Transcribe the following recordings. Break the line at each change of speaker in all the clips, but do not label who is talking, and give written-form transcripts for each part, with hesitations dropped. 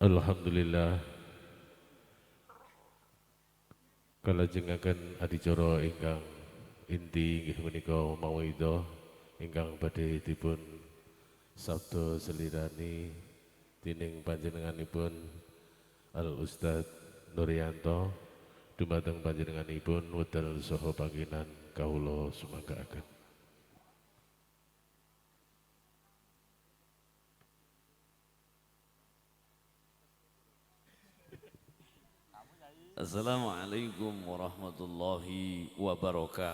Alhamdulillah kalajengaken adicara ingkang inti inggih menika mauidhah ingkang badhe dipun sabda selirani dening panjenenganipun Al Ustadz Nuryanto dumateng panjenenganipun wedal saha panggenan kawula sumanggaken.
Assalamualaikum warahmatullahi wabarakatuh.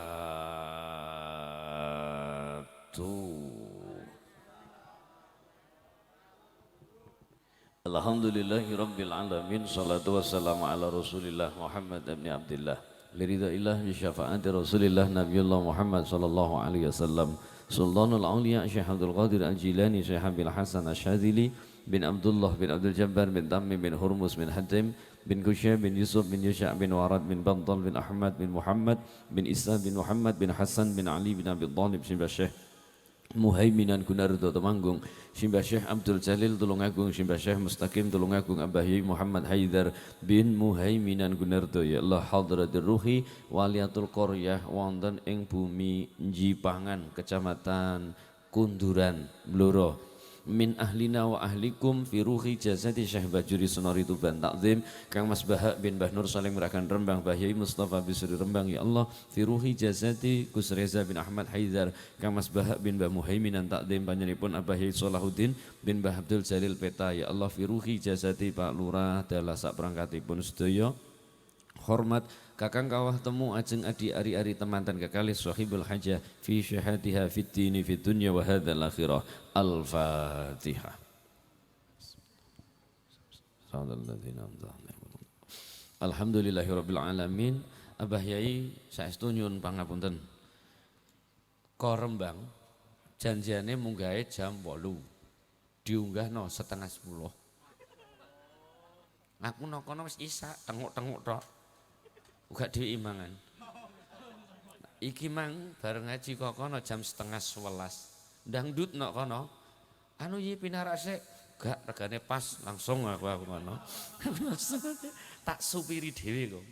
Alhamdulillahi rabbil alamin. Salatu wassalamu ala rasulillah Muhammad ibn Abdillah liridha illah bi syafaati rasulillah Nabiullah Muhammad sallallahu alaihi wasallam. Sultanul Auliya Syekh Abdul Qadir Al-Jilani Syekh Abil Hasan Asyadzili bin Abdullah bin Abdul Jabbar bin Tamim bin Hurmus bin Hatim bin Kusyah bin Yusuf bin Yusha' bin Warad bin Bantal bin Ahmad bin Muhammad bin Isa bin Muhammad bin Hasan bin Ali bin Abi Thalib Simbah Syekh Muhaiminan Gunardo Temanggung Simbah Syekh Abdul Jalil Tulungagung Simbah Syekh Mustaqim Tulungagung Abah Yai Muhammad Haidar bin Muhaiminan Gunardo ya Allah hadratir ruhi waliatul qaryah wonten ing bumi Jipangan Kecamatan Kunduran Blora min ahlina wa ahlikum fi ruhi jazati Syekh Bajuri Sonori Tuban Takzim Kang Mas Bahak bin Bah Nur Salim Merakan Rembang Bahyai Mustafa Bisri Rembang ya Allah fi ruhi jazati Gus Reza bin Ahmad Haidar Kang Mas Bahak bin Bah Muhaiminan Takzim panjenenganipun Abah Yai Salahuddin bin Bah Abdul Jalil Peta ya Allah fi ruhi jazati Pak Lurah dalah sak perangkatipun sedaya hormat kakang kawah temu ajeng adi ari-ari temantan kekalih sahibul hajah fi syahatiha fit dini fit dunya wa hadzal akhirah. Al-Fatihah. Alhamdulillahirabbil alamin. Abah Yai saestu nyuwun pangapunten. Ko Rembang janjiane munggahe jam 8. Diunggahno setengah 10. Aku nokono wis isak tenguk-tenguk tok. Uga dhewe imangan. Iki mang bareng ngaji kok kono jam setengah 11. Dangdut nok kono. Anu yi pinarak sik. Gak regane pas langsung aku kono. Tak supiri dhewe kok.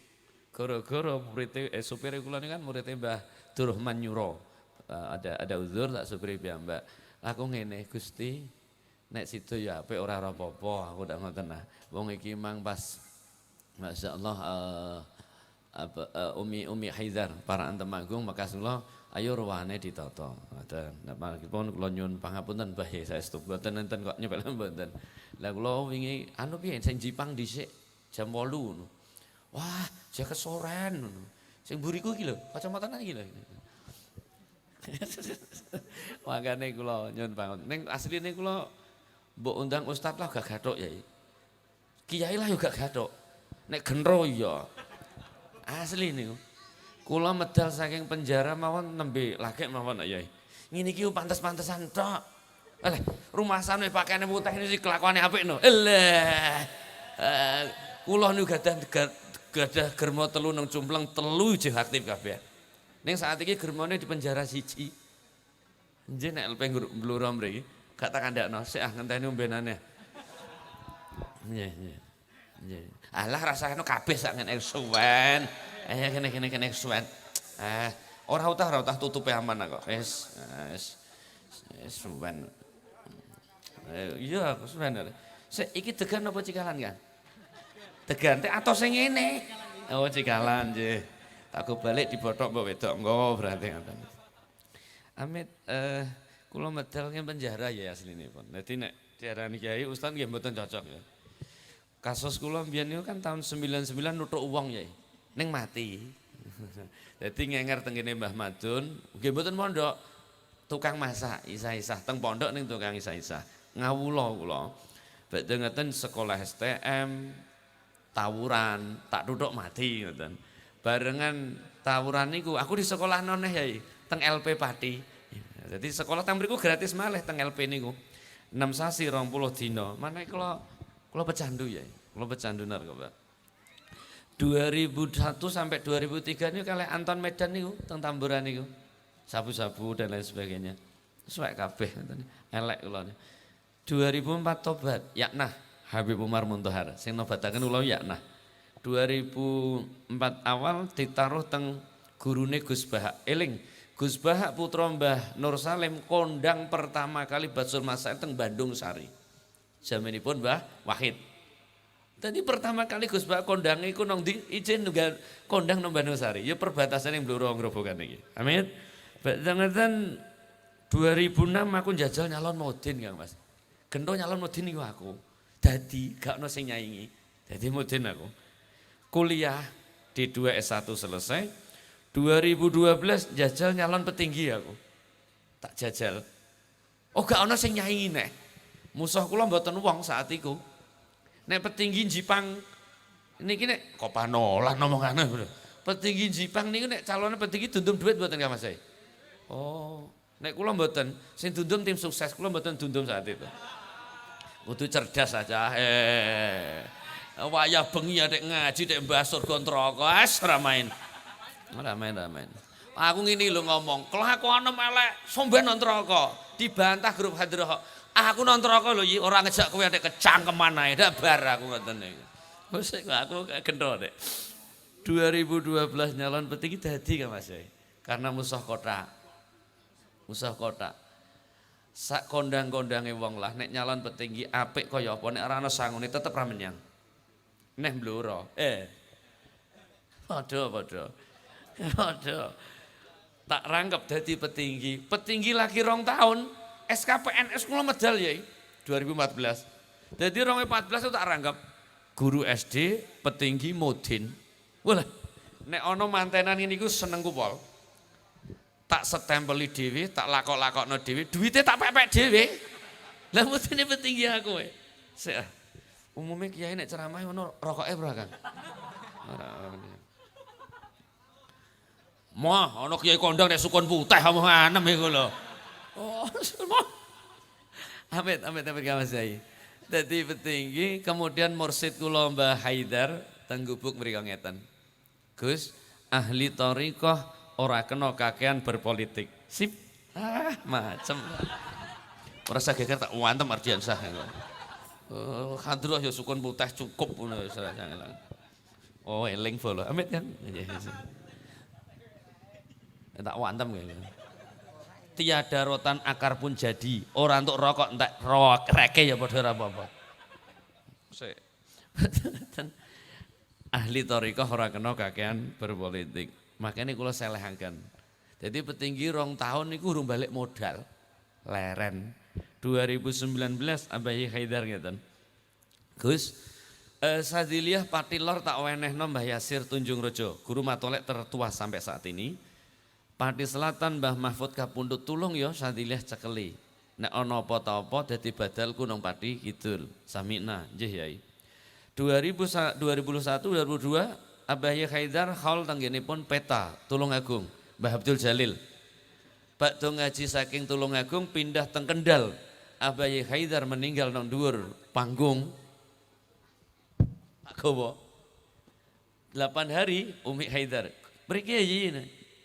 Gara-gara murid supire kula niku kan murid Mbah Durrahman Nyuro. Ada uzur tak supiri piyambak. Aku ngene Gusti nek sido ya apik ora apa-apa aku ndak ngoten nah. Wong iki mang pas masyaallah Umi Haidar para Temanggung Makassar ayo ruwane ditata. Ngoten. Napa kula nyuwun pangapunten Mbah saestu mboten enten kok nyepel mboten. Lah kula wingi anu piye sing Jipang dhisik jam 8 ngono. Wah, jek kesoren ngono. Sing mburiku iki lho, kacamataan iki lho. Makane kula nyuwun pangapunten. Ning asline kula mbok undang ustaz lah gak gathuk ya. Kiai lah yo gak gathuk. Nek genro iya. Asli niku. Kula medal saking penjara mawon nembe lagek mawon ya. Ngene iki pantes-pantesan tok. Alah, rumah sane pakaiane putih ini kelakuane apik no. Elah. Kula niku gadah germo telu nang Cumpleng telu jeh aktif kabeh. Ning saat iki germone di penjara siji. Njen nek LP Bluro mriki gak tak kandakno sik ngenteni umbenane. Nggih, nggih. Nggih. Alah rasane kabeh sak ngene suwen. Kene suwen. Ora utah tutupe aman kok. Wis suwen. Iya, suwen. Sik iki degan apa cikalan kan? Degan teh atos sing ngene. Oh, cikalan nggih. Tak go balik dibothok mbok wedok engko berarti ngoten. Amit kula medal ing penjara ya aslinipun. Dadi nek diarani kiai ustaz nggih mboten cocok ya. Kasus kula mbiyen niku kan tahun 99 nuthuk wong ya. Ning mati. Dadi ngenger teng kene Mbah Madun, nggih mboten mondok. Tukang masak, isah-isah teng pondok ning tukang isah-isah. Ngawula kula. Badhe ngeten sekolah STM tawuran, tak tuthuk mati ngoten. Barengan tawuran niku aku di sekolah noneh ya, teng LP Pati. Jadi sekolah teng mriku gratis malih teng LP niku. 6 sasi 20 dina. Maneh kula pecandu ya. Kula pecandu narkoba. 2001 sampai 2003 niku kalih Anton Medan niku teng Tamburan niku. Sabu-sabu dan lain sebagainya. Suwek kabeh ngoten. Elek kula. 2004 tobat. Ya nah, Habib Umar Muntohar sing nobataken kula ya nah 2004 awal ditaruh teng gurune Gus Bahak. Eling Gus Bahak putra Mbah Nur Salim kondang pertama kali Batsur Masail teng Bandung Sari. Jamanipun Mbah Wahid. Tadi pertama kali Gus Bahak kondang iku nang ndi izin nunggal kondang nang Bandung Sari. Ya perbatasan yang Blora Grobogan iki. Amin. Badangeten 2006 aku njajal nyalon Mudin Kang Mas. Gento nyalon Mudin niku aku. Dadi gak ono sing nyaingi. Dadi Mudin aku. Kuliah D2 S1 selesai. 2012 jajal nyalon petinggi aku. Tak jajal. Oh gak ono sing nyaingi nek. Musuh kula mboten wong saat iku. Nek petinggi Jipang niki nek kok panolah ngomongane. Petinggi Jipang niku nek calonnya petinggi dundum duit mboten Kang Mas. Oh, nek kula mboten, sing dundum tim sukses kula mboten dundum saat itu. Kudu cerdas saja. Wayah bengi adek ngaji dek mbah surga neraka, ora main. Ora main. Aku ngene lho ngomong, kelakuan elek somben nang neraka, dibantah grup Hadrah. Aku nang neraka lho ora ngejak kowe adek kecangkeman ae, dak bar aku ngoten niku. Wis aku gendho dek. 2012 nyalon petinggi dadi Kang Mas. Karena musuh kota. Sak kondang-kondange wong lah nek nyalon petinggi apik kaya apa nek ora ana sangune tetep ra menyang. Neh Blora. Padha. Tak rangkep dadi petinggi. Petinggi lagi 2 tahun, SKPNS kula medal ya 2014. Dadi 2014 tak rangkep guru SD, petinggi Mudin. Wah, nek ana mantenan ngene iku senengku pol. Tak setempeli dhewe, tak lakok-lakokno dhewe, duwite tak pepek dhewe. Lah mestine petinggi aku kowe. Sik. Umume kiai nek ceramah ngono rokoke ora Kang? Ora. Mah ana kiai kondang nek sukun putih omonganem iku lho. Oh, amit Kang Mas Yai. Dadi petinggi, kemudian mursid kula Mbah Haidar teng Gubuk mriko ngeten. Gus, ahli thariqah ora kena kakean berpolitik. Sip. Macem. Ora usah geger tak wantem Ardiansah. Oh, Hadroh ya sukun putih cukup ngono wis ora jangan. Oh, eling bolo. Amit kan. Tak wantem kene. Tiada rotan akar pun jadi. Ora entuk rokok entek reke ya padha ora apa-apa. Sik. Ahli thariqah ora kena kakean berpolitik. Makanya kula selehaken. Jadi petinggi 2 tahun niku urung balik modal. Leren. 2019 Abayi Haidar ngeten. Gus, Sadiliyah Patilor tak wenehno Mbah Yasir Tunjung Rejo, guru matolek tertua sampai saat ini. Pati Selatan Mbah Mahfud Kapundhut tulung ya Sadiliyah cekeli. Nek ana apa-apa dadi badalku nang Pati Kidul. Samina, nggih Yai. 2001 2002 Abayi Haidar haul tanggenipun peta Tulungagung, Mbah Abdul Jalil. Bakdo ngaji saking Tulungagung pindah teng Kendal. Abayi Haidar meninggal nang dhuwur panggung. Aku 8 hari Umi Haidar. Mriki iki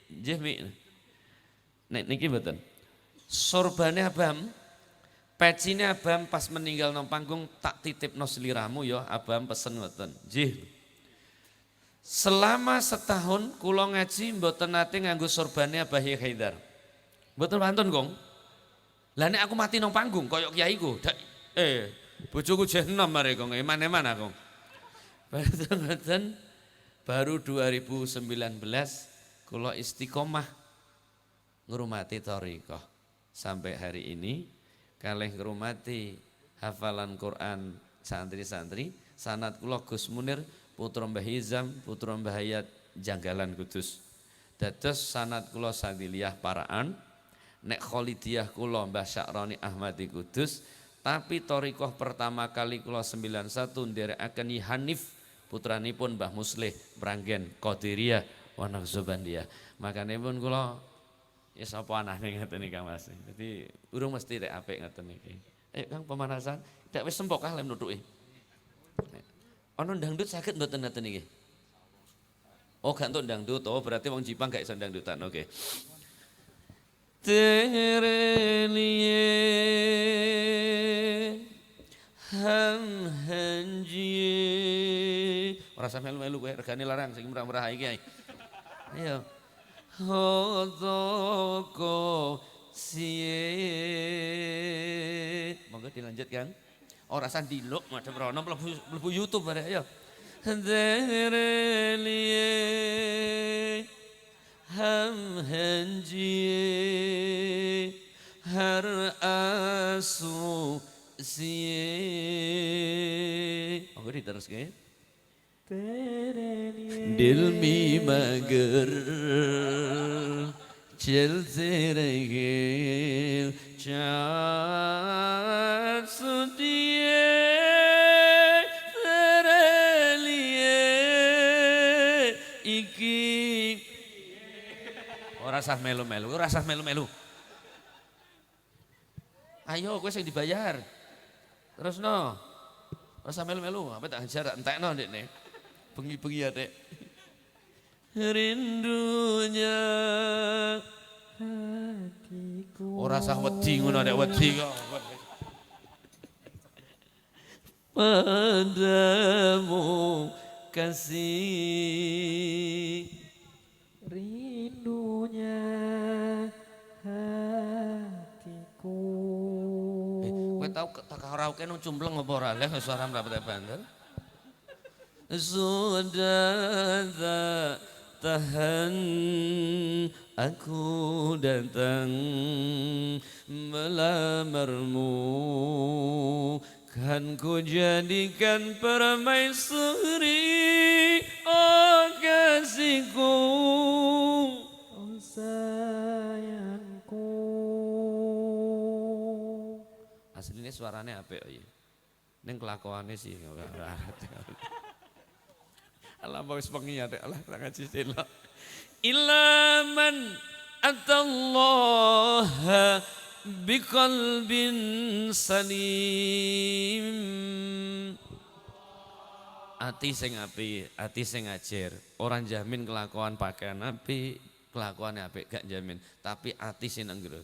nggih Mi. Nek niki mboten. Sorbane Abam, pecine Abam pas meninggal nang panggung tak titipno sliramu ya Abam pesen ngoten. Nggih. Selama setahun kula ngaji mboten nate nganggo sorbane Abayi Haidar. Mboten wonten, Kong. Lah nek aku mati nang panggung kaya kiaiku, bojoku jeh enom mare Kong, eman-eman aku. Mboten baru 2019 kula istiqomah ngurmati thariqah. Sampai hari ini kalih ngurmati hafalan Quran santri-santri, sanad kula Gus Munir putra Mbah Hizam, putra Mbah Hayat Janggalan Kudus. Dados sanad kula Sadiliyah Paraan, nek Kholidiyah kula Mbah Sya'roni Ahmadi Kudus, tapi thariqah pertama kali kula 91 nderekaken Hanif putranipun Mbah Muslih Branggen Qadiriyah wa Naqsabandiyah. Makane pun kula ya sapa anane ngeten iki Kang Mas. Dadi urung mesti rek apik ngeten iki. Ayo Kang pemanasan, dak wis sempok kah lem nutuke. Ono dangdut sakit mboten ngeten iki? Oh, gak entuk dangdut. Oh, berarti wong Jipang gak iso dangdutan. Oke. Tere liye Ham hanji. Ora usah melu-melu kowe regane larang sing murah-murah iki. Ayo. Hodoko siye. Monggo dilanjutkan. Ora usah ndiluk madhep rono mlebu YouTube barek ayo. Derelie ham hanji har asu siye. Monggo diteruske. Dilmi mager chel seregil chat sudie serelie iki ora sah melu-melu, ora sah melu-melu. Ayo kowe sing dibayar. Terus no. Ora sah melu-melu, apa tak hajar entekno ndekne. Bengi-bengi ya dek. Rindunya hatiku. Ora sah wedi ngono dek wedi kok. Padamu kasih
rindunya hatiku.
Kowe tau tak karaoke nang cumpleng apa ora? Lah suara mrapate banter. Sudah tak tahan aku datang melamarmu, kan ku jadikan permaisuri, oh kasihku,
Oh sayangku.
aslinya suaranya apik ya. Ning kelakuannya sih ora. Allah wis wengi ya Allah ngaji sila. Ilaman atallaha biqalbin salim. Ati sing apik, ati sing ajer. Orang jamin kelakuan pakaian apik, kelakuannya apik gak jamin, tapi ati sing nang jero.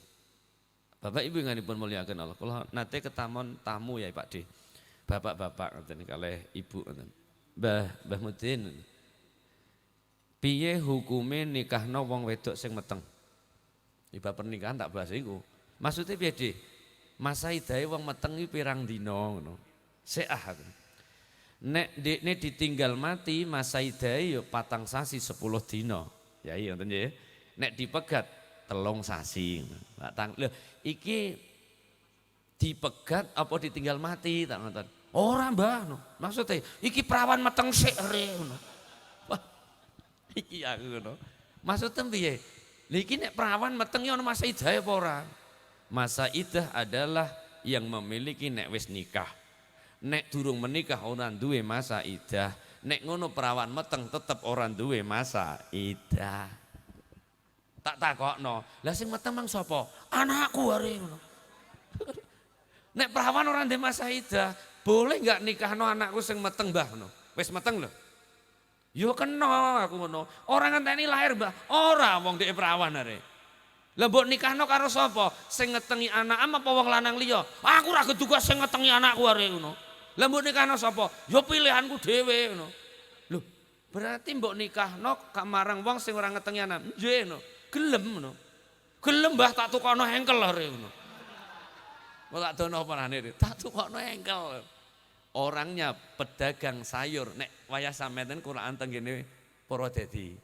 Bapak Ibu nganipun muliakan Allah. Kula nate ketamon tamu ya Pak D. Bapak-bapak ngoten kalih Ibu ngoten. Mbah Mudin. Piye hukume nikahno wong wedok sing meteng? Iba pernikahan tak bahas iku. Maksudnya piye, Dik? Masa idahe wong meteng iki pirang dina ngono. Seah. Nek dekne ditinggal mati masa idahe ya 4 sasi 10 dina. Ya iya ngoten nggih. Nek dipegat 3 sasi. Lho iki dipegat apa ditinggal mati tak ngoten. Ora Mbah, no. Maksudnya iki perawan meteng sik ngono. Wah. Iki aku ngono. Maksudnya piye? Lha iki nek perawan meteng ya ono masa idah apa ora? Masa idah adalah yang memiliki nek wis nikah. Nek durung menikah ora duwe masa idah. Nek ngono perawan meteng tetep ora duwe masa idah. Tak takokno. Lah sing meteng mang sapa? Anakku are ngono. Nek perawan ora duwe masa idah, boleh nggak nikahno anakku sing meteng Mbah ngono? Wis meteng lho. Yo kena aku ngono. Ora ngenteni lahir Mbah. Ora wong dhek perawan are. Lah mbok nikahno karo sapa? Sing ngetengi anak apa wong lanang liya? Aku ora geduga sing ngetengi anakku are ngono. Lah mbok nikahno sapa? Yo pilihanku dhewe ngono. Lho, berarti mbok nikahno marang wong sing ora ngetengi anak. Nggih ngono. Gelem ngono. Gelem Mbah tak tukono engkel are ngono. Kok tak dono apa nane? Tak tukokno engkel. Orangnya pedagang sayur. Nek wayah sampeyan Quran teng kene para dadi.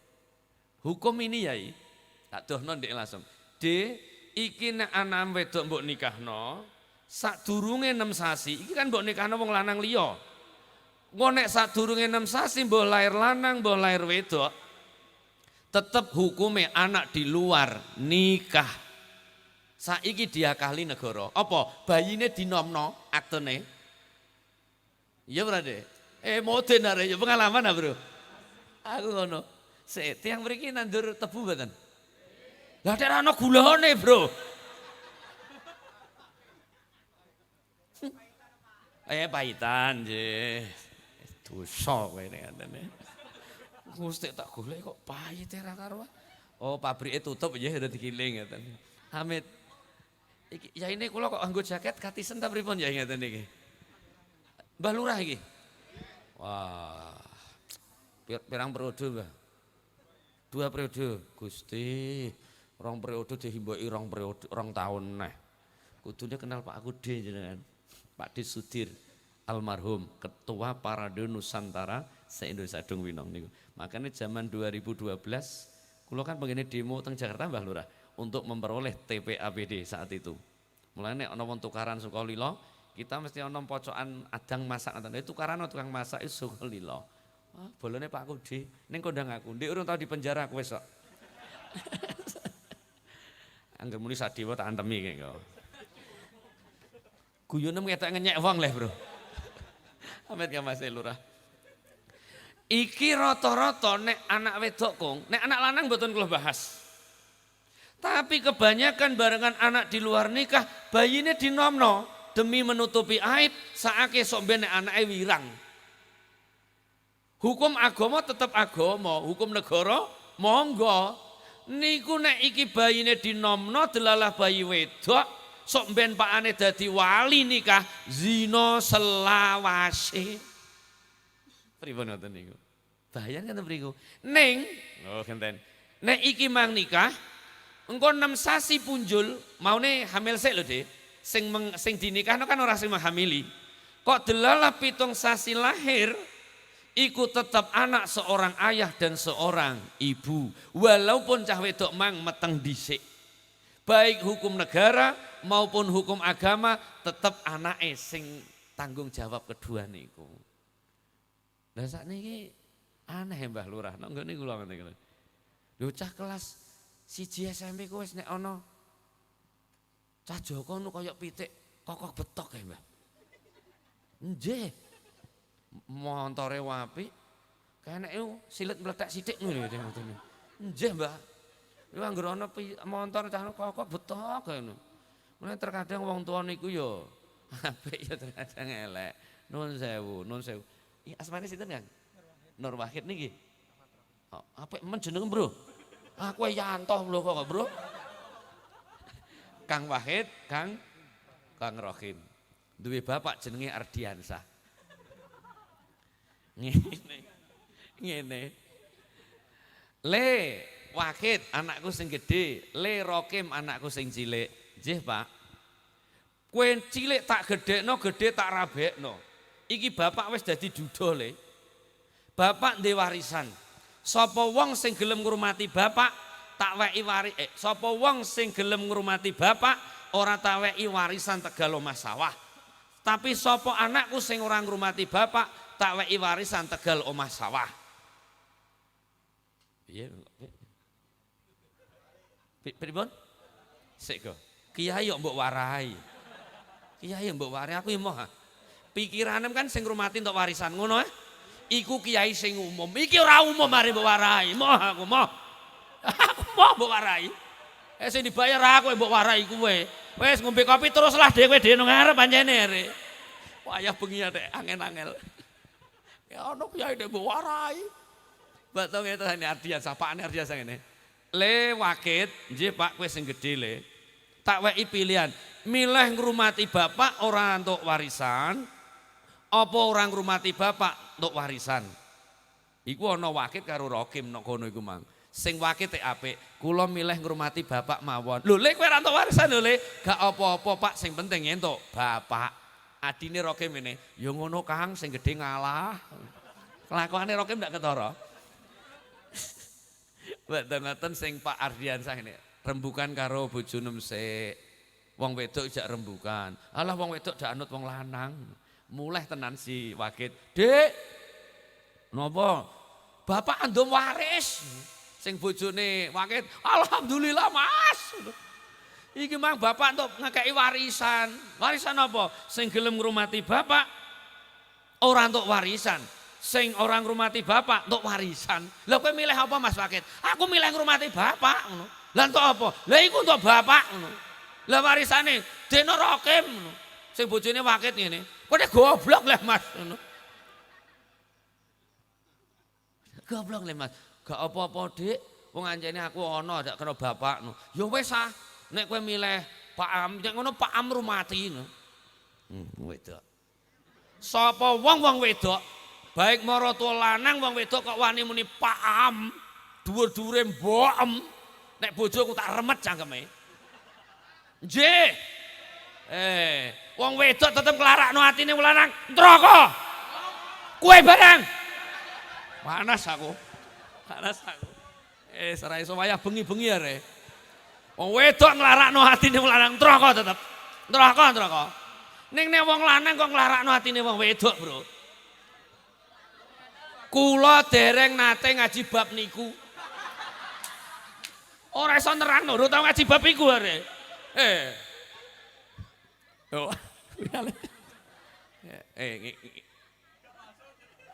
Hukum ini yai. Tak dono ndek langsung. Iki nek anak wedok mbok nikahno, sadurunge 6 sasi, iki kan mbok nikahno wong lanang liya. Engko nek sadurunge 6 sasi mbok lair lanang, mbok lair wedok, tetep hukume anak di luar nikah. Saiki diakali negara. Apa? Bayine dinomno aktene. Iya berarti. Moden arek ya pengalaman Bro. Aku ngono. Sik tiyang mriki nandur tebu mboten? Lah nek ana gulane, Bro. Pahitan nggih. Dosa kowe nek ngene. Gusti tak golek kok pahit ra karuan. Oh, pabrike tutup ya udah dikiling ngeten. Hamid. Iki ya ini kula kok nganggo jaket katisen ta pripun ya ngeten iki. Mbah Lurah iki. Wah. Pirang periode, Mbah? 2 periode. Gusti, 2 periode dihimboki 2 periode 2 tahun neh. Kudune kenal Pak Kude jenengan. Pak De Sudir almarhum Ketua Parade Nusantara se-Indonesia Dung Winong niku. Makanya zaman 2012 kula kan pengen demo teng Jakarta Mbah Lurah untuk memperoleh TPAPD saat itu. Mulane ana wong tukaran Sukolilo, kita mesti ana pocokan adang masak ngoten. Tukaran tukang masak iso Sukolilo. Wah, bolone Pak Kude ning kondang aku. Ndek urung tau di penjara aku wis kok. Angger muni Sadewa tak antemi kok. Guyone ketok ngenyek wong leh, Bro. Amit ka Mas Lurah. Iki rata-rata nek anak wedok kong, nek anak lanang mboten kula bahas. Tapi kebanyakan barengan anak di luar nikah, bayine dinomno demi menutupi aib, saake sok ben nek anake wirang. Hukum agama tetap agama, hukum negara monggo. Niku nek iki bayine dinomno delalah bayi wedok, sok ben pakane dadi wali nikah zina selawase. Pripun ngoten niku? Bahaya kan mriku. Ning, oh genten. Nek iki mang nikah, engko 6 sasi punjul, maune hamil sik lho, Dik. Sing dinikahno kan ora sing menghamili. Kok delalah 7 sasi lahir, iku tetap anak seorang ayah dan seorang ibu. Walaupun cah wedok mang meteng dhisik. Baik hukum negara maupun hukum agama tetap anake sing tanggung jawab kedua niku. Lah sakniki aneh Mbah Lurah, nek nggone kula ngoten. Lho cah kelas 1 SMP ku wis nek ana cah Joko nu kaya pitik kokok betok ya, Mbah. Nggih. Montore apik. Keneke silet meletak sithik ngono ya ngoten. Nggih, Mbah. Iku anggere ana montor cah kokok betok ngono. Mulane terkadang wong tuwa niku ya apik ya terkadang elek. Nuwun sewu, nuwun sewu. Iki asmane sinten, Kang? Nur Wahid niki. Oh, apik men jeneng, Bro. Aku Yanto lho kok, Bro. Kang Wahid, Kang Rohim. Duwe bapak jenenge Ardiansah. Ngene. Le Wahid anakku sing gedhe, Le Rokim anakku sing cilik. Nggih, Pak. Kowe cilik tak gedhekno, gedhe tak rabekno. Iki bapak wis dadi duda, Le. Bapak ndek warisan. Sapa wong sing gelem ngurmati bapak tak weki sapa wong sing gelem ngurmati bapak ora tak weki warisan tegal omah sawah. Tapi sapa anakku sing ora ngurmati bapak tak weki warisan tegal omah sawah. Piye? Pripun? Sik go. Kiai yo mbok warai. Kiai mbok warai aku emoh. Pikiranem kan sing ngurmati entuk warisan ngono Iku kiai sing umum. Iki ora umum mari mbok warai. Moh aku moh. Aku moh mbok warai. Sing dibayar aku mbok warai kowe. Wis ngombe kopi teruslah dhewe nang ngarep pancene rek. Wayah bengi nek angel-angel. Ya ono kiai nek mbok warai. Batok ngetane Ardian, sapane Ardian ngene. Le Wakit, nggih Pak kowe sing gedhe le. Tak weki pilihan, milih ngrumati bapak ora entuk warisan, apa ora ngrumati bapak entuk warisan. Iku ana Wakit karo Rokim nek kono iku mang. Sing Wakit apik, kula milih ngrumati bapak mawon. Lho le kowe ora entuk warisan lho le, gak apa-apa Pak, sing penting entuk bapak. Adine Rokim ngene, ya ngono Kang, sing gedhe ngalah. Kelakuane Rokim ndak ketara. Ngoten sing Pak Ardiansah ngene. Rembukan karo bojo nem sik. Wong wedok jak rembukan. Alah wong wedok jak anut wong lanang. Mulih tenan si Wakit. Dik. Napa? Bapak andum waris. Sing bojone Wakit, alhamdulillah Mas. Iki mang bapak entuk ngekeki warisan. Warisan apa? Sing gelem ngrumati bapak ora entuk warisan. Sing orang ngrumati bapak entuk warisan. Lah kowe milih apa Mas Wakit? Aku milih ngrumati bapak ngono. Lah entuk apa? Lah iku entuk bapak ngono. Lah warisane dene Rokim ngono. Sing bojone Wakit ngene. Kowe goblok lah Mas ngono. Goblok le Mas. Gak apa-apa Dik. Wong anjene aku ana dak kena bapak ngono. Ya wis ah. Nek kowe milih Pak Am, nek ngono Pak Am rumati ngono. Wedok.
Sapa wong wedok baik maratuwa lanang wong wedok kok wani muni paam dhuwur-dhuwure mbokem nek bojoku tak remet cangkeme. Nggih. Wong wedok tetep nglarakno atine wong lanang neraka. Kowe barang. Panas aku. Ora iso wayah bengi-bengi are. Wong wedok nglarakno atine wong lanang neraka tetep. Neraka. Ning nek wong lanang kok nglarakno atine wong wedok, Bro. Kula dereng nate ngaji bab niku. Ora iso nerangno, ora tau ngaji bab iku are.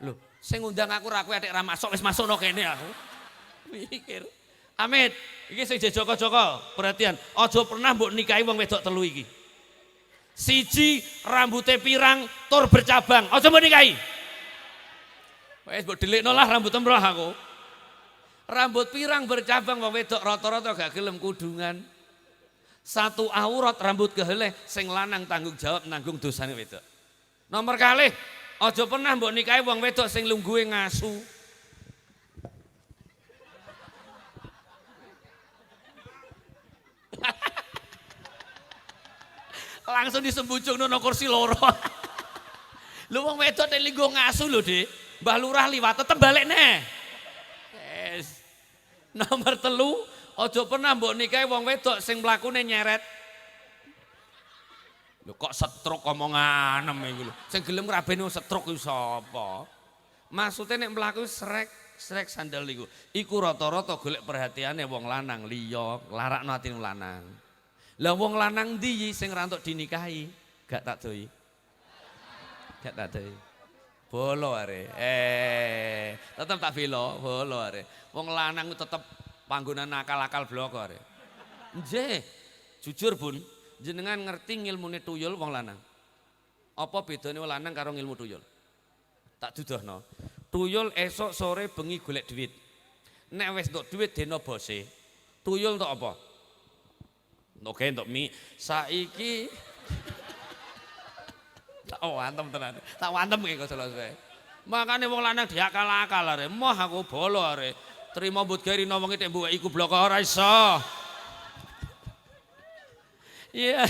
Lho, sing ngundang aku ra kowe atik ra masuk wis masukno kene aku. Mikir. Amit, iki sing joko-joko, perhatian, aja pernah mbok nikahi wong wedok telu iki. Siji rambutnya pirang tur bercabang, aja mbok nikahi. Wes mbok delikno lah rambut emroh aku. Rambut pirang bercabang wong wedok rata-rata gak gelem kudungan. Satu aurat rambut keheleh sing lanang tanggung jawab nanggung dosane wedok. Nomor kalih, aja pernah mbok nikahi wong wedok sing lungguhe ngasu. Langsung disembujungno nang kursi loro. Lho wong wedok nek linggo ngasu lho, Dik. Mbah Lurah liwat tetep balik neh. Yes. Nomor 3, aja pernah mbok nikahi wong wedok sing mlakune nyeret. Lho kok setruk omonganem iki lho. Sing gelem ngrabeni setruk iku sapa? Maksude nek mlaku srek sandal iku. Iku rata-rata golek perhatiane wong lanang liya, nglarakno atine wong lanang. Lah wong lanang ndi sing ra entuk dinikahi? Gak tak doi. Bolo are. Tetep tak bela, bolo are. Wong lanang tetep panggonan nakal-akal blok are. Nggih. Jujur Bun, jenengan ngerti ngilmune tuyul wong lanang. Apa bedane wong lanang karo ngilmu tuyul? Tak dudohno. Tuyul esok sore bengi golek duit. Nek wis entuk duit dena bose. Tuyul entuk apa? Oke untuk mie. Saiki tak wantem tenan. Tak wantem iki kok selesai. Makane wong lanang diakal-akal are. Moh aku bolo are. Terima mbut gawe rino wong nek mbok iku blok ora iso. Ya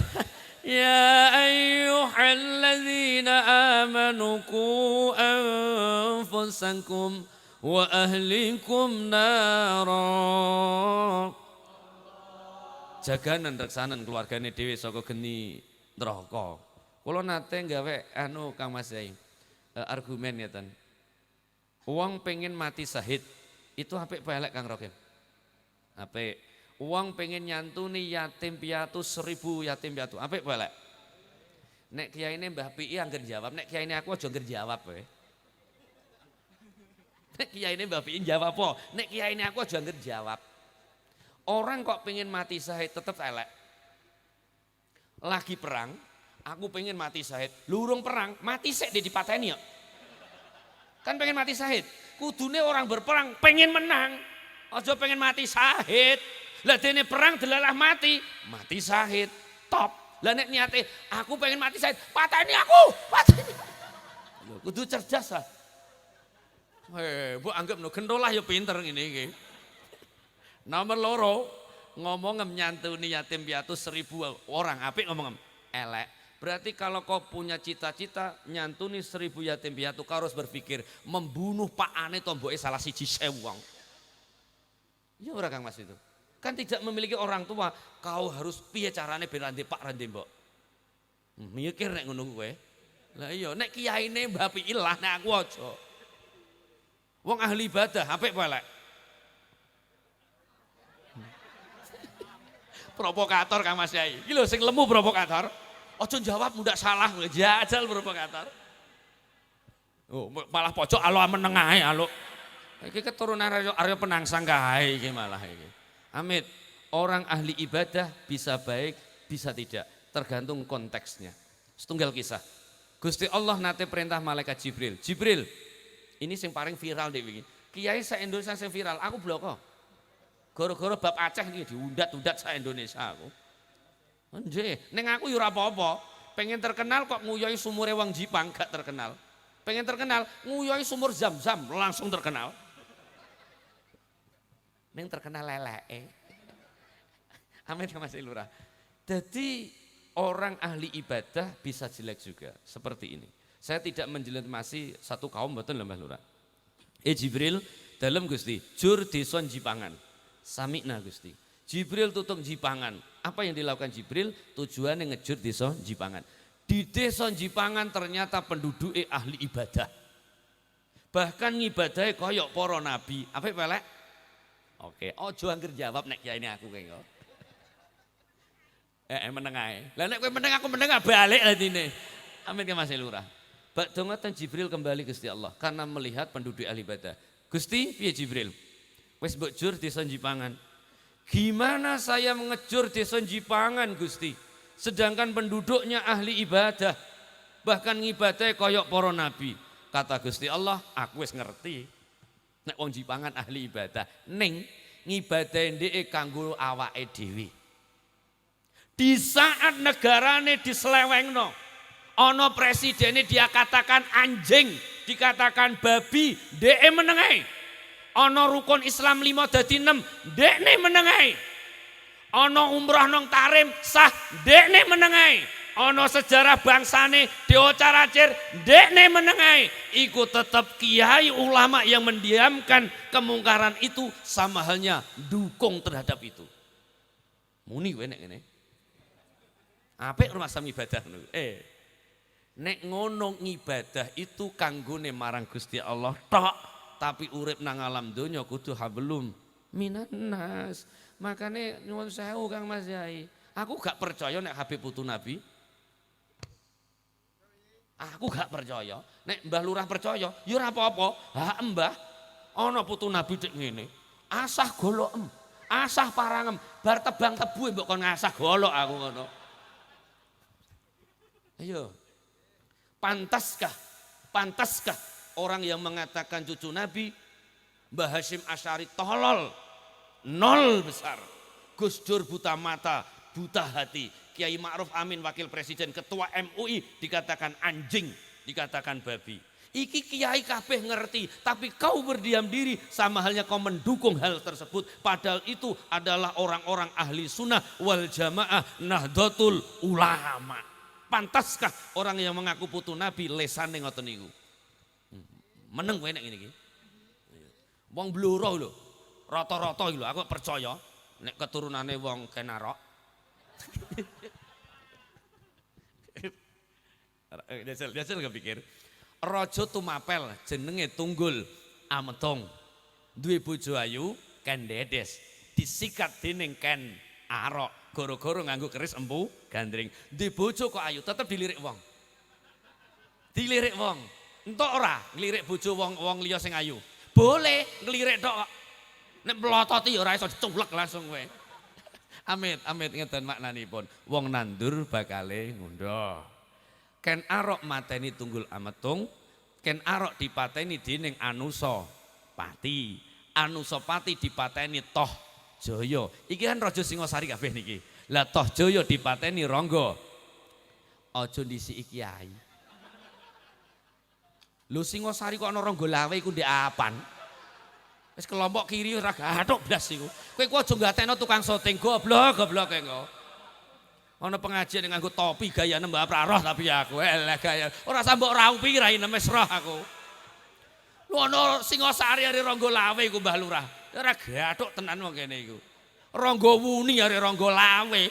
ayyuhalladzina amanu qu anfusakum wa ahlikum nara. Jaganan reksanan keluargane dhewe saka geni neraka. Kula nate gawe Kang Mas Yai. Argumen ngeten. Wong pengen mati syahid itu apik apa elek Kang Rokin? Apik. Wong pengen nyantuni yatim piatu 1000 yatim piatu. Apik apa elek? Nek kiyaine Mbah Pii angger jawab, nek kiyaine aku aja angger jawab kowe. Nek kiyaine Mbah Pii jawab apa? Nek kiyaine aku aja angger jawab. Orang kok pengen mati syahid tetap elek. Lagi perang, aku pengen mati syahid. Lurung perang, mati sik dipateni ya. Kan pengen mati syahid. Kudune orang berperang pengen menang. Aja pengen mati syahid. Lah dene perang delalah mati syahid. Top. Lah nek niate aku pengen mati syahid, pateni aku. Pateni. Lho kudu cerdas lah. Bu anggap no gendolah ya pinter ngene iki. Nomor 2, ngomong nyantuni yatim piatu 1000 orang, apik ngomong elek. Berarti kalau kau punya cita-cita nyantuni 1000 yatim piatu, kau harus berpikir membunuh Pak Ane tomboke salah siji 1000 wong. Ya ora Kang Mas itu. Kan tidak memiliki orang tua, kau harus piye carane ben rande Pak rande Mbok. Mikir nek ngono kowe. Lah iya nek kiyaine Mbah Pii lah nek aku aja. Wong ahli ibadah, apik apa elek? Provokator Kang Mas Yai. Iki lho sing lemu provokator. Aja jawab mudak salah, jajal provokator. Oh, malah pojok alo meneng ae alo. Iki keturunan Arya Penangsang kae iki malah iki. Amit, orang ahli ibadah bisa baik, bisa tidak, tergantung konteksnya. Setunggal kisah. Gusti Allah nate perintah malaikat Jibril. Jibril, ini sing paling viral deh iki. Kiai sa Indonesia sing viral, aku bloko. Gara-gara bab Aceh ini diundat-undat sa Indonesia aku. Nggih, ning aku yo ora apa-apa. Pengen terkenal kok nguyoi sumure wong Jipang gak terkenal. Pengen terkenal nguyoi sumur Zam-Zam langsung terkenal. Ning terkenal leleke. Amin ya Mas Lurah. Jadi orang ahli ibadah bisa jelek juga seperti ini. Saya tidak menjelasmasi satu kaum betul Mbah Lurah. Jibril dalam Gusti jur deson Jipangan. Samikna Gusti. Jibril tutung Jipangan. Apa yang dilakukan Jibril? Tujuannya ngejur desa Jipangan. Di desa Jipangan ternyata penduduknya ahli ibadah. Bahkan ngibadahnya koyok para nabi. Apa pelek? Oke, ojo angger jawab nek ya ini aku kayaknya. Meneng ae. Lah nek kowe meneng aku meneng balik lah ini. Amin ke Mas Lurah. Bak dongatan Jibril kembali Gusti Allah karena melihat penduduk ahli ibadah. Gusti, piye Jibril? Wis mbok jur desa Jipangan. Gimana saya mengejur desa Jipangan Gusti? Sedangkan penduduknya ahli ibadah. Bahkan ngibadahnya koyok para nabi. Kata Gusti Allah, aku wis ngerti. Nek wong Jipangan ahli ibadah. Ning ngibadahe ndeke kanggo awake dhewe. Di saat negarane diselewengno, ono presidennya dia katakan anjing, dikatakan babi, ndeke menengai. Ono rukun Islam 5 dadi 6, ndekne menengai. Ono umrah nang tarim sah, ndekne menengai. Ono sejarah bangsane Dewa Caracir, ndekne menengai. Iku tetap kiai ulama yang mendiamkan kemungkaran itu sama halnya dukung terhadap itu. Muni kowe nek ngene. Apik rumah sami ibadah ngono. Nek ngono ngibadah itu kanggone marang Gusti Allah tok, tapi urip nang alam donya kudu hablum minannas. Makane nyuwun sewu Kang Mas Yai. Aku gak percaya nek Habib putu Nabi. Aku gak percaya. Nek Mbah Lurah percaya, ya ora apa-apa. Ha Mbah, ana putu Nabi cek ngene. Asah golok asah parangem, bar tebang tebu mbok kon ngasah golok aku ngono. Ayo. Pantaskah orang yang mengatakan cucu Nabi Mbah Hasyim Asy'ari tolol, nol besar. Gus Dur buta mata, buta hati. Kiai Ma'ruf Amin wakil presiden ketua MUI dikatakan anjing, dikatakan babi. Iki kiai kabeh ngerti, tapi kau berdiam diri sama halnya kau mendukung hal tersebut. Padahal itu adalah orang-orang ahli sunnah wal jamaah Nahdlatul Ulama. Pantaskah orang yang mengaku putu Nabi lesane ngoten niku? Meneng kowe nek ngene iki. Wong bluro lho. Rata-rata lho aku percaya nek keturunane wong Kenarok. Dasar kepikir. Raja Tumapel jenenge Tunggul Ametong. Duwe bojo ayu Ken Dedes. Disikat dening Ken Arok. Goro-goro nganggo keris empu gandring. Di bojo kok ayu tetep dilirik wong. Dilirik wong. Entuk ora ngelirik bojo wong liya sing ayu. Boleh ngelirik tok. Nek mlototi ya ora iso diculek langsung kowe. Amit ngeten maknanipun. Wong nandur bakale ngundha. Ken Arok mateni Tunggul Ametung. Ken Arok dipateni dening Anusa Pati. Anusa Pati dipateni Toh Jaya. Iki kan Raja Singosari kabeh niki. Lah Toh Jaya dipateni Rangga. Aja ndisiki kiai. Lho Singosari kok ana Rangga Lawe iku ndek apan? Wis kelompok kiri ora gathuk blas iku. Kowe ku aja ngateno tukang syuting goblok engko. Ana pengajian nganggo topi gayane Mbah Praroh tapi aku eleh gaya. Ora sambok raupi raine mes roh aku. Lho ana Singosari are Rangga Lawe iku Mbah Lurah. Ora gathuk tenan wong kene iku. Rangga Wuni are Rangga Lawe.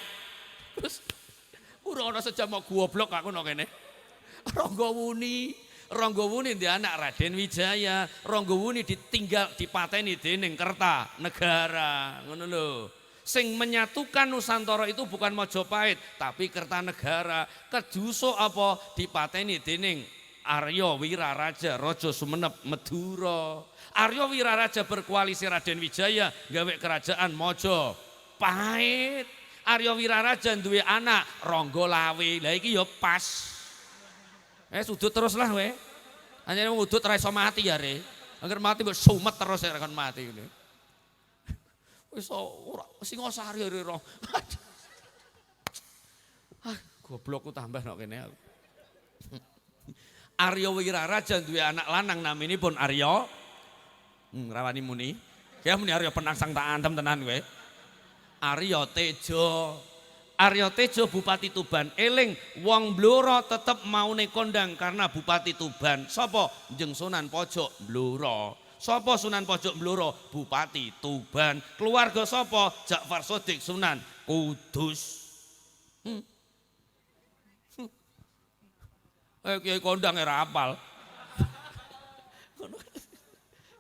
Terus ora ana sejam goblok aku nang kene. Rangga Wuni ndek anak Raden Wijaya. Rangga Wuni ditinggal dipateni dening Kertanegara. Ngono lho. Sing menyatukan Nusantara itu bukan Majapahit tapi Kertanegara. Keduso apa dipateni dening Arya Wiraraja Raja Sumenep Madura. Arya Wiraraja berkoalisi Raden Wijaya gawe kerajaan Majapahit. Arya Wiraraja duwe anak Rangga Lawe. Lah iki ya pas. Sudut terus lah we. Anjane wong udut ora iso mati ya re. Angger mati mbok sumet terus ora kon mati ngene. Wis ora Singosari re. Goblokku tambah nok kene aku. Arya Wiraraja duwe anak lanang naminipun Arya. Rawani muni. Ya muni Arya penangsang tak antem tenan kowe. Arya Tejo. Arya Tejo Bupati Tuban eling wong Blora tetep maune kondang karena Bupati Tuban. Sapa? Jeneng Sunan Pojok Blora. Sapa Sunan Pojok Blora? Bupati Tuban. Keluarga sapa? Ja'far Shadiq Sunan Kudus. Kiai kondang ora apal.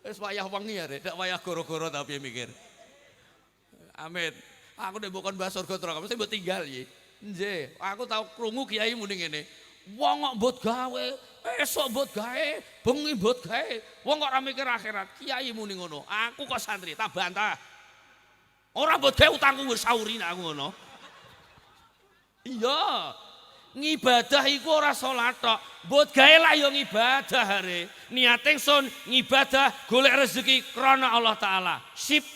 Wis wayah wengi ya, ndak wayah goro-goro tapi mikir. Amin. Aku nek mbok kon mbah surga neraka mesti mbok tinggal iki. Nggih, aku tau krungu kiai muni ngene. Wong kok mbot gawe, esuk mbot gawe, bengi mbot gawe. Wong kok ora mikir akhirat. Kiai muni ngono. Aku kok santri tak bantah. Ora mbot gawe utangku wis saurine aku ngono. Iya. Ngibadah iku ora salat tok. Mbot gawe lah ya ngibadah are. Niat ingsun ngibadah golek rezeki krana Allah taala. Sip.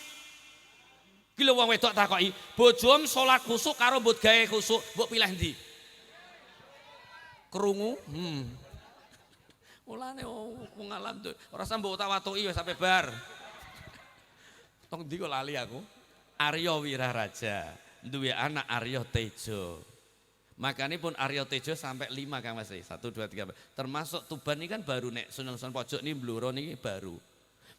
Ki lho wong wedok takoki, bojom salat khusuk karo mbot gawe khusuk, mbok pilih ndi? Krungu? Mulane wong alam tuh ora sampe mbok tawatuki wis sampe bar. Tong ndi kok lali aku? Arya Wiraraja duwe anak Arya Tejo. Makanya pun Arya Tejo sampai 5 Kang Mas. 1 2 3. Termasuk Tuban ini kan baru nek Sunan Pojok ini Blora niki baru.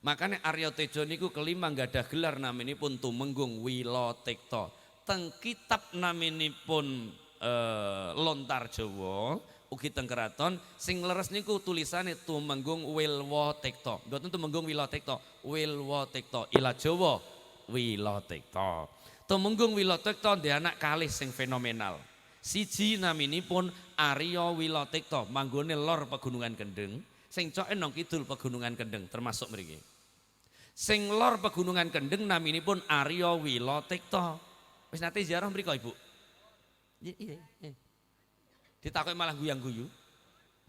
Makanya Arya Tejo niku kelima nggak ada gelar naminipun Tumenggung Wilotekta. Teng kitab naminipun Lontar Jawa ugi teng keraton sing leres niku tulisane Tumenggung Wilwotekta. Mboten Tumenggung Wilotekta, Wilwotekta. Ila Jawa Wilotekta. Tumenggung Wilotekta ndek anak kalih sing fenomenal. Siji naminipun Arya Wilotekta manggone lor Pegunungan Kendeng, sing coke nang kidul Pegunungan Kendeng termasuk mriki. Sing lor Pegunungan Kendeng naminipun Arya Wilotekta. Wis nate ziarah mriko Ibu? Iya. Ditakoki malah guyang-guyu.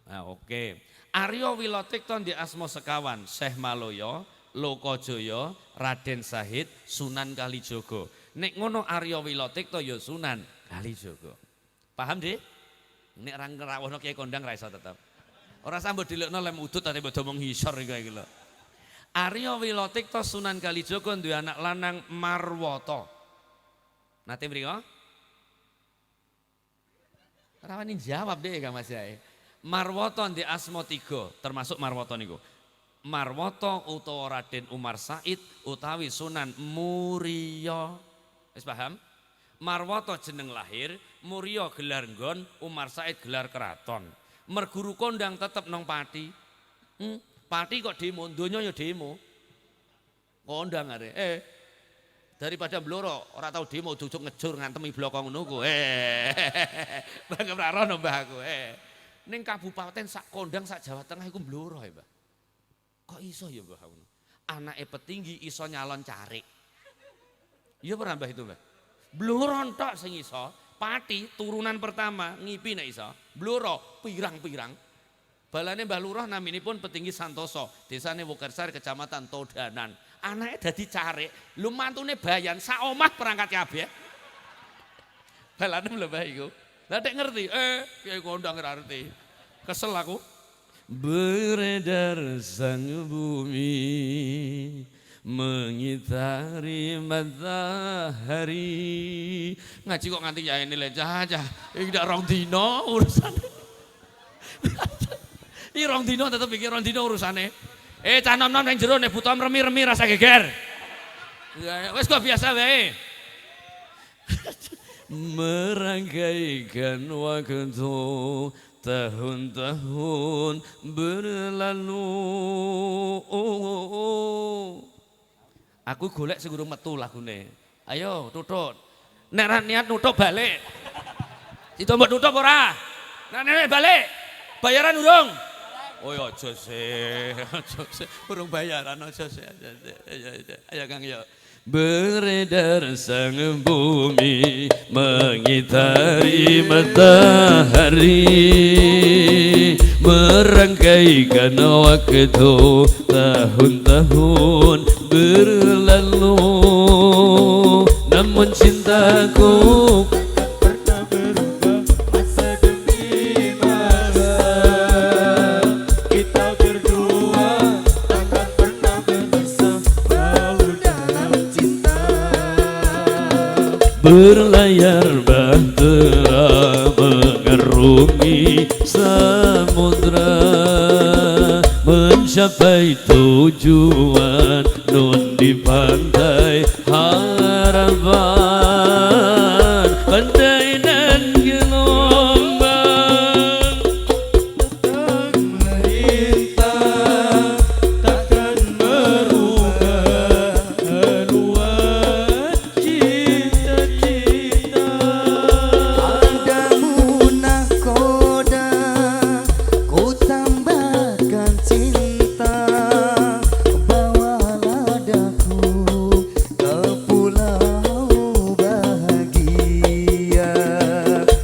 Nah, oke. Arya Wilotekta ndek asma sekawan, Syekh Maloyo, Lokajaya, Raden Sahid, Sunan Kalijaga. Nek ngono Arya Wilotekta ya Sunan Kalijaga. Paham Dik? Nek ra ngrawuhno kiai kondang ra iso tetep. Ora sambut dilekno lem udut ate padha mung ngisor iki lho. Arya Wilotekta Sunan Kalijaga duwe anak lanang Marwata. Nate mriko? Ora wani jawab Dik Kang Mas Jae. Marwata ndek asma 3 termasuk Marwata niku. Marwata utawa Raden Umar Said utawi Sunan Muria. Wis paham? Marwata jeneng lahir, Muria gelar nggon, Umar Said gelar keraton. Merguru kondang tetep nang Pati. Pati kok demo, donya ya demo. Kondang are. Daripada Blora ora tau demo jujuk ngejur ngantemi bloko ngono ku. Bangga ora rono mbah aku. Ning kabupaten sak kondang sak Jawa Tengah iku Blora ya, Mbah. Kok iso ya, Mbah ngono? Anake petinggi iso nyalon carik. Iya ora Mbah itu, Mbah? Blora tok sing iso. Pati turunan pertama ngipi nek iso. Blora pirang-pirang. Balane Mbah Lurah naminipun petinggi Santoso, desane Wokersari Kecamatan Todanan. Anake dadi carik, lho mantune Bayan sak omah perangkat kabeh. Balane lho Mbah iku. Lah nek ngerti, kiai kondang ora ngerti. Kesel aku. Beredar sang bumi mengitari matahari. Ngaji kok nganti ya ini lecah. Iki ndak rong dina urusane. Iki rong dina tetep iki rong dina urusane. Cah nom-nom nang jero nek buta remi-remi rasa geger. Ya wis kok biasa wae. Merangkaikan waktu tahun-tahun berlalu. Aku golek sing urung metu lagune. Ayo tutut. Nek ra niat nutup balik. Ditombok nutup ora? Nek balik. Bayaran urung? Oh ya aja sih. Urung bayaran aja sih. Ayo Kang ya. Beredar sang bumi mengitari matahari, merangkaikan waktu tahun-tahun berlalu, namun cintaku
pernah berubah masa
berlayar bahtera mengarungi samudra mencapai tujuan nun di pantai harapan pandai dan gelombang
Merintah takkan merubah haluan cita-cita.
Ada munakoda, ku tambahkan cinta. Bawalah daku ke pulau bahagia.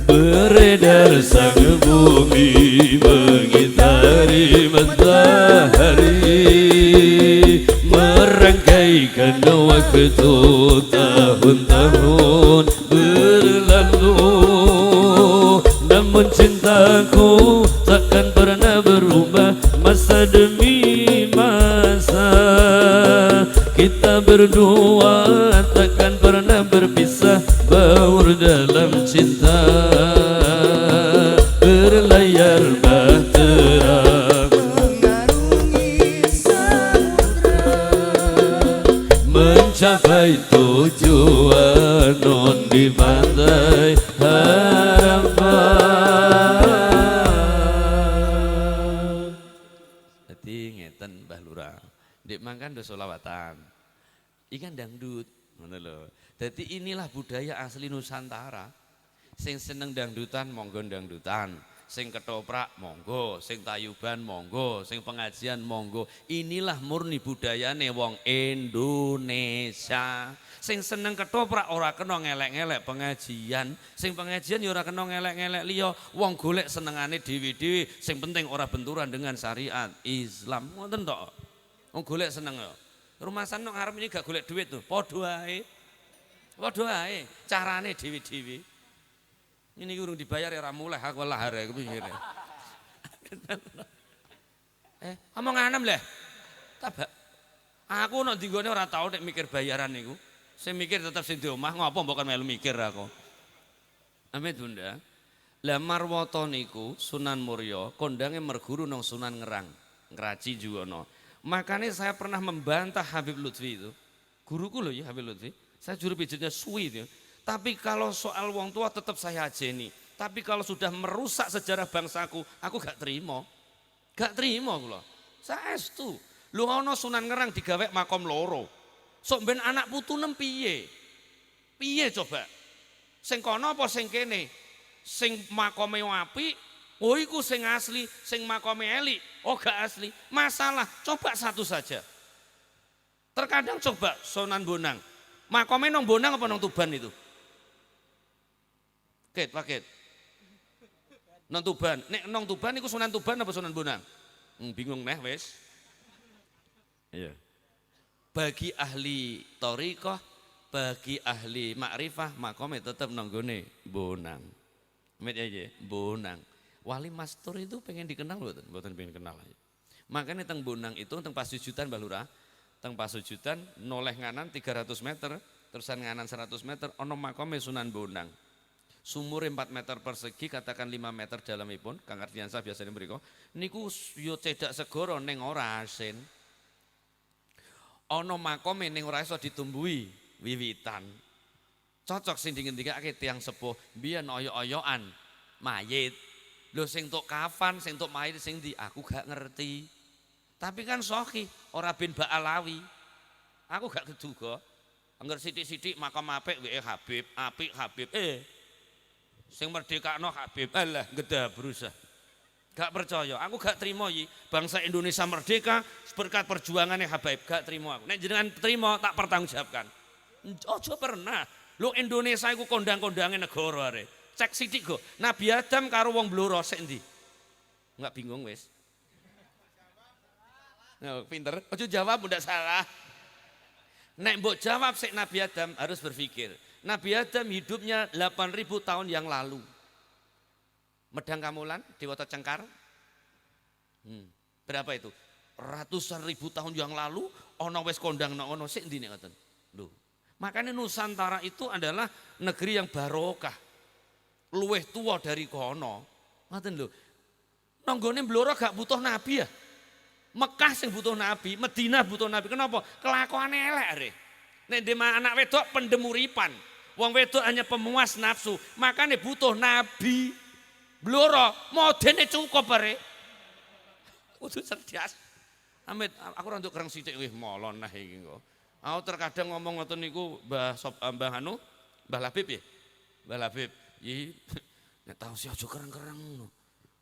beredar sang bumi mengitari matahari merangkaikan waktu tahun-tahun berlalu namun cintaku takkan pernah berubah masa demi masa kita berdua takkan pernah berpisah baur dalam cinta berlayar bahtera
Mengarungi samudra.
mencapai tujuan non di pantai harapan. Jadi ngeten Mbah Lurah, ndek mangkan do solawatan. Ikan dangdut, ngono lho. Jadi inilah budaya asli Nusantara. Sing seneng dangdutan monggo dangdutan, sing ketoprak monggo, sing tayuban monggo, sing pengajian monggo. Inilah murni budayane wong Indonesia. Sing seneng ketoprak ora kena ngelek-ngelek pengajian, sing pengajian ya ora kena ngelek-ngelek liya. Wong golek senengane dhewe-dhewe, sing penting ora benturan dengan syariat Islam. Ngoten tok. Wong golek seneng ya. Rumasan nang arep ini gak golek duit tuh, padha ae. Padha ae, carane dhewe-dhewe. Ini urung dibayar ya ora mulai aku lahar ya kepikir. Omong anem leh. Tabak. Aku nek dinggone ora tau nek mikir bayaran niku. Sing mikir tetep sing di omah ngopo mbok kan melu mikir aku. Amit Bunda. Lah Marwata niku Sunan Muria kondange merguru nang Sunan Ngerang, Ngraci Juwono. Makanya saya pernah membantah Habib Lutfi itu. Guruku loh ya Habib Lutfi. Saya juru pijatnya suwi itu. Tapi kalau soal wong tua tetap saya ajeni. Tapi kalau sudah merusak sejarah bangsaku, aku gak terima. Gak terima kula. Saestu. Lu ono Sunan Ngerang digawe makom loro. Sok ben anak putu nem piye? Piye coba? Sing kono apa sing kene? Sing makome apik, oh iku sing asli, sing makome elik, oh gak asli. Masalah, coba satu saja. Terkadang coba Sunan Bonang. Makome nang Bonang apa nang Tuban itu? Paket. Nang Tuban. Nek nang Tuban iku Sunan Tuban apa Sunan Bonang? Bingung neh wis. Iya. Bagi ahli thariqah, bagi ahli makrifah, makome tetap nang gone Bonang. Met aja, Bonang. Wali Mastur itu pengen dikenal mboten pengen kenal aja. Makanya teng Bonang itu teng Pasujudan Mbah Lurah, teng Pasujudan noleh nganan 300 meter, terusan nganan 100 meter ono makome Sunan Bonang. Sumur 4 meter persegi, katakan 5 meter dalamipun, Kang Ardiansyah biasanya mriko. Niku yo cedak segara ning ora asin. Ono makome ning ora iso ditumbuhi wiwitan. Cocok sing dingendikake tiyang sepuh, biyen oyok-oyokan mayit. Lho sing tok kafan, sing tok mayit sing ndi aku gak ngerti. Tapi kan sohi, ora bin Ba'alawi. Aku gak keduga. Angger sithik-sithik makam apik wae Habib, apik Habib. Sing merdekakno Habib, alah gedabrusah. Gak percaya, aku gak terima yi. Bangsa Indonesia merdeka berkat perjuangannya Habib, gak terima aku. Nek jenengan terima tak pertanggungjawabkan. Ojo pernah. Lu Indonesia iku kondang-kondange negara are. Cek sithik go. Nabi Adam karo wong Blora sik ndi? Enggak bingung wis. Nah, pinter. Ojo jawab ndak salah. Nek mbok jawab sik Nabi Adam harus berpikir. Nabi Adam hidupnya 8.000 tahun yang lalu. Medang Kamulan, Dewata Cengkar. Berapa itu? Ratusan ribu tahun yang lalu, ono wis kondang ono sik ndi nek ngoten. Lho.
Makanya Nusantara itu adalah negeri yang barokah. Luweh tua dari kono. Ngoten lho. Nanggone Blora gak butuh nabi ya. Mekah sing butuh nabi, Madinah butuh nabi. Kenapa? Kelakuane elek re. Nek dema anak wedok pendem uripan. Wong wedok hanya pemuas nafsu, makanya butuh nabi. Blora modene cukup bare. Kudu cerdas. Amit, aku ora nduk kereng sithik wih molon nah iki kok. Aku terkadang ngomong ngoten niku Mbah anu, Mbah Labib ya. Mbah Labib, iki nek tau sih aja kereng-kereng ngono.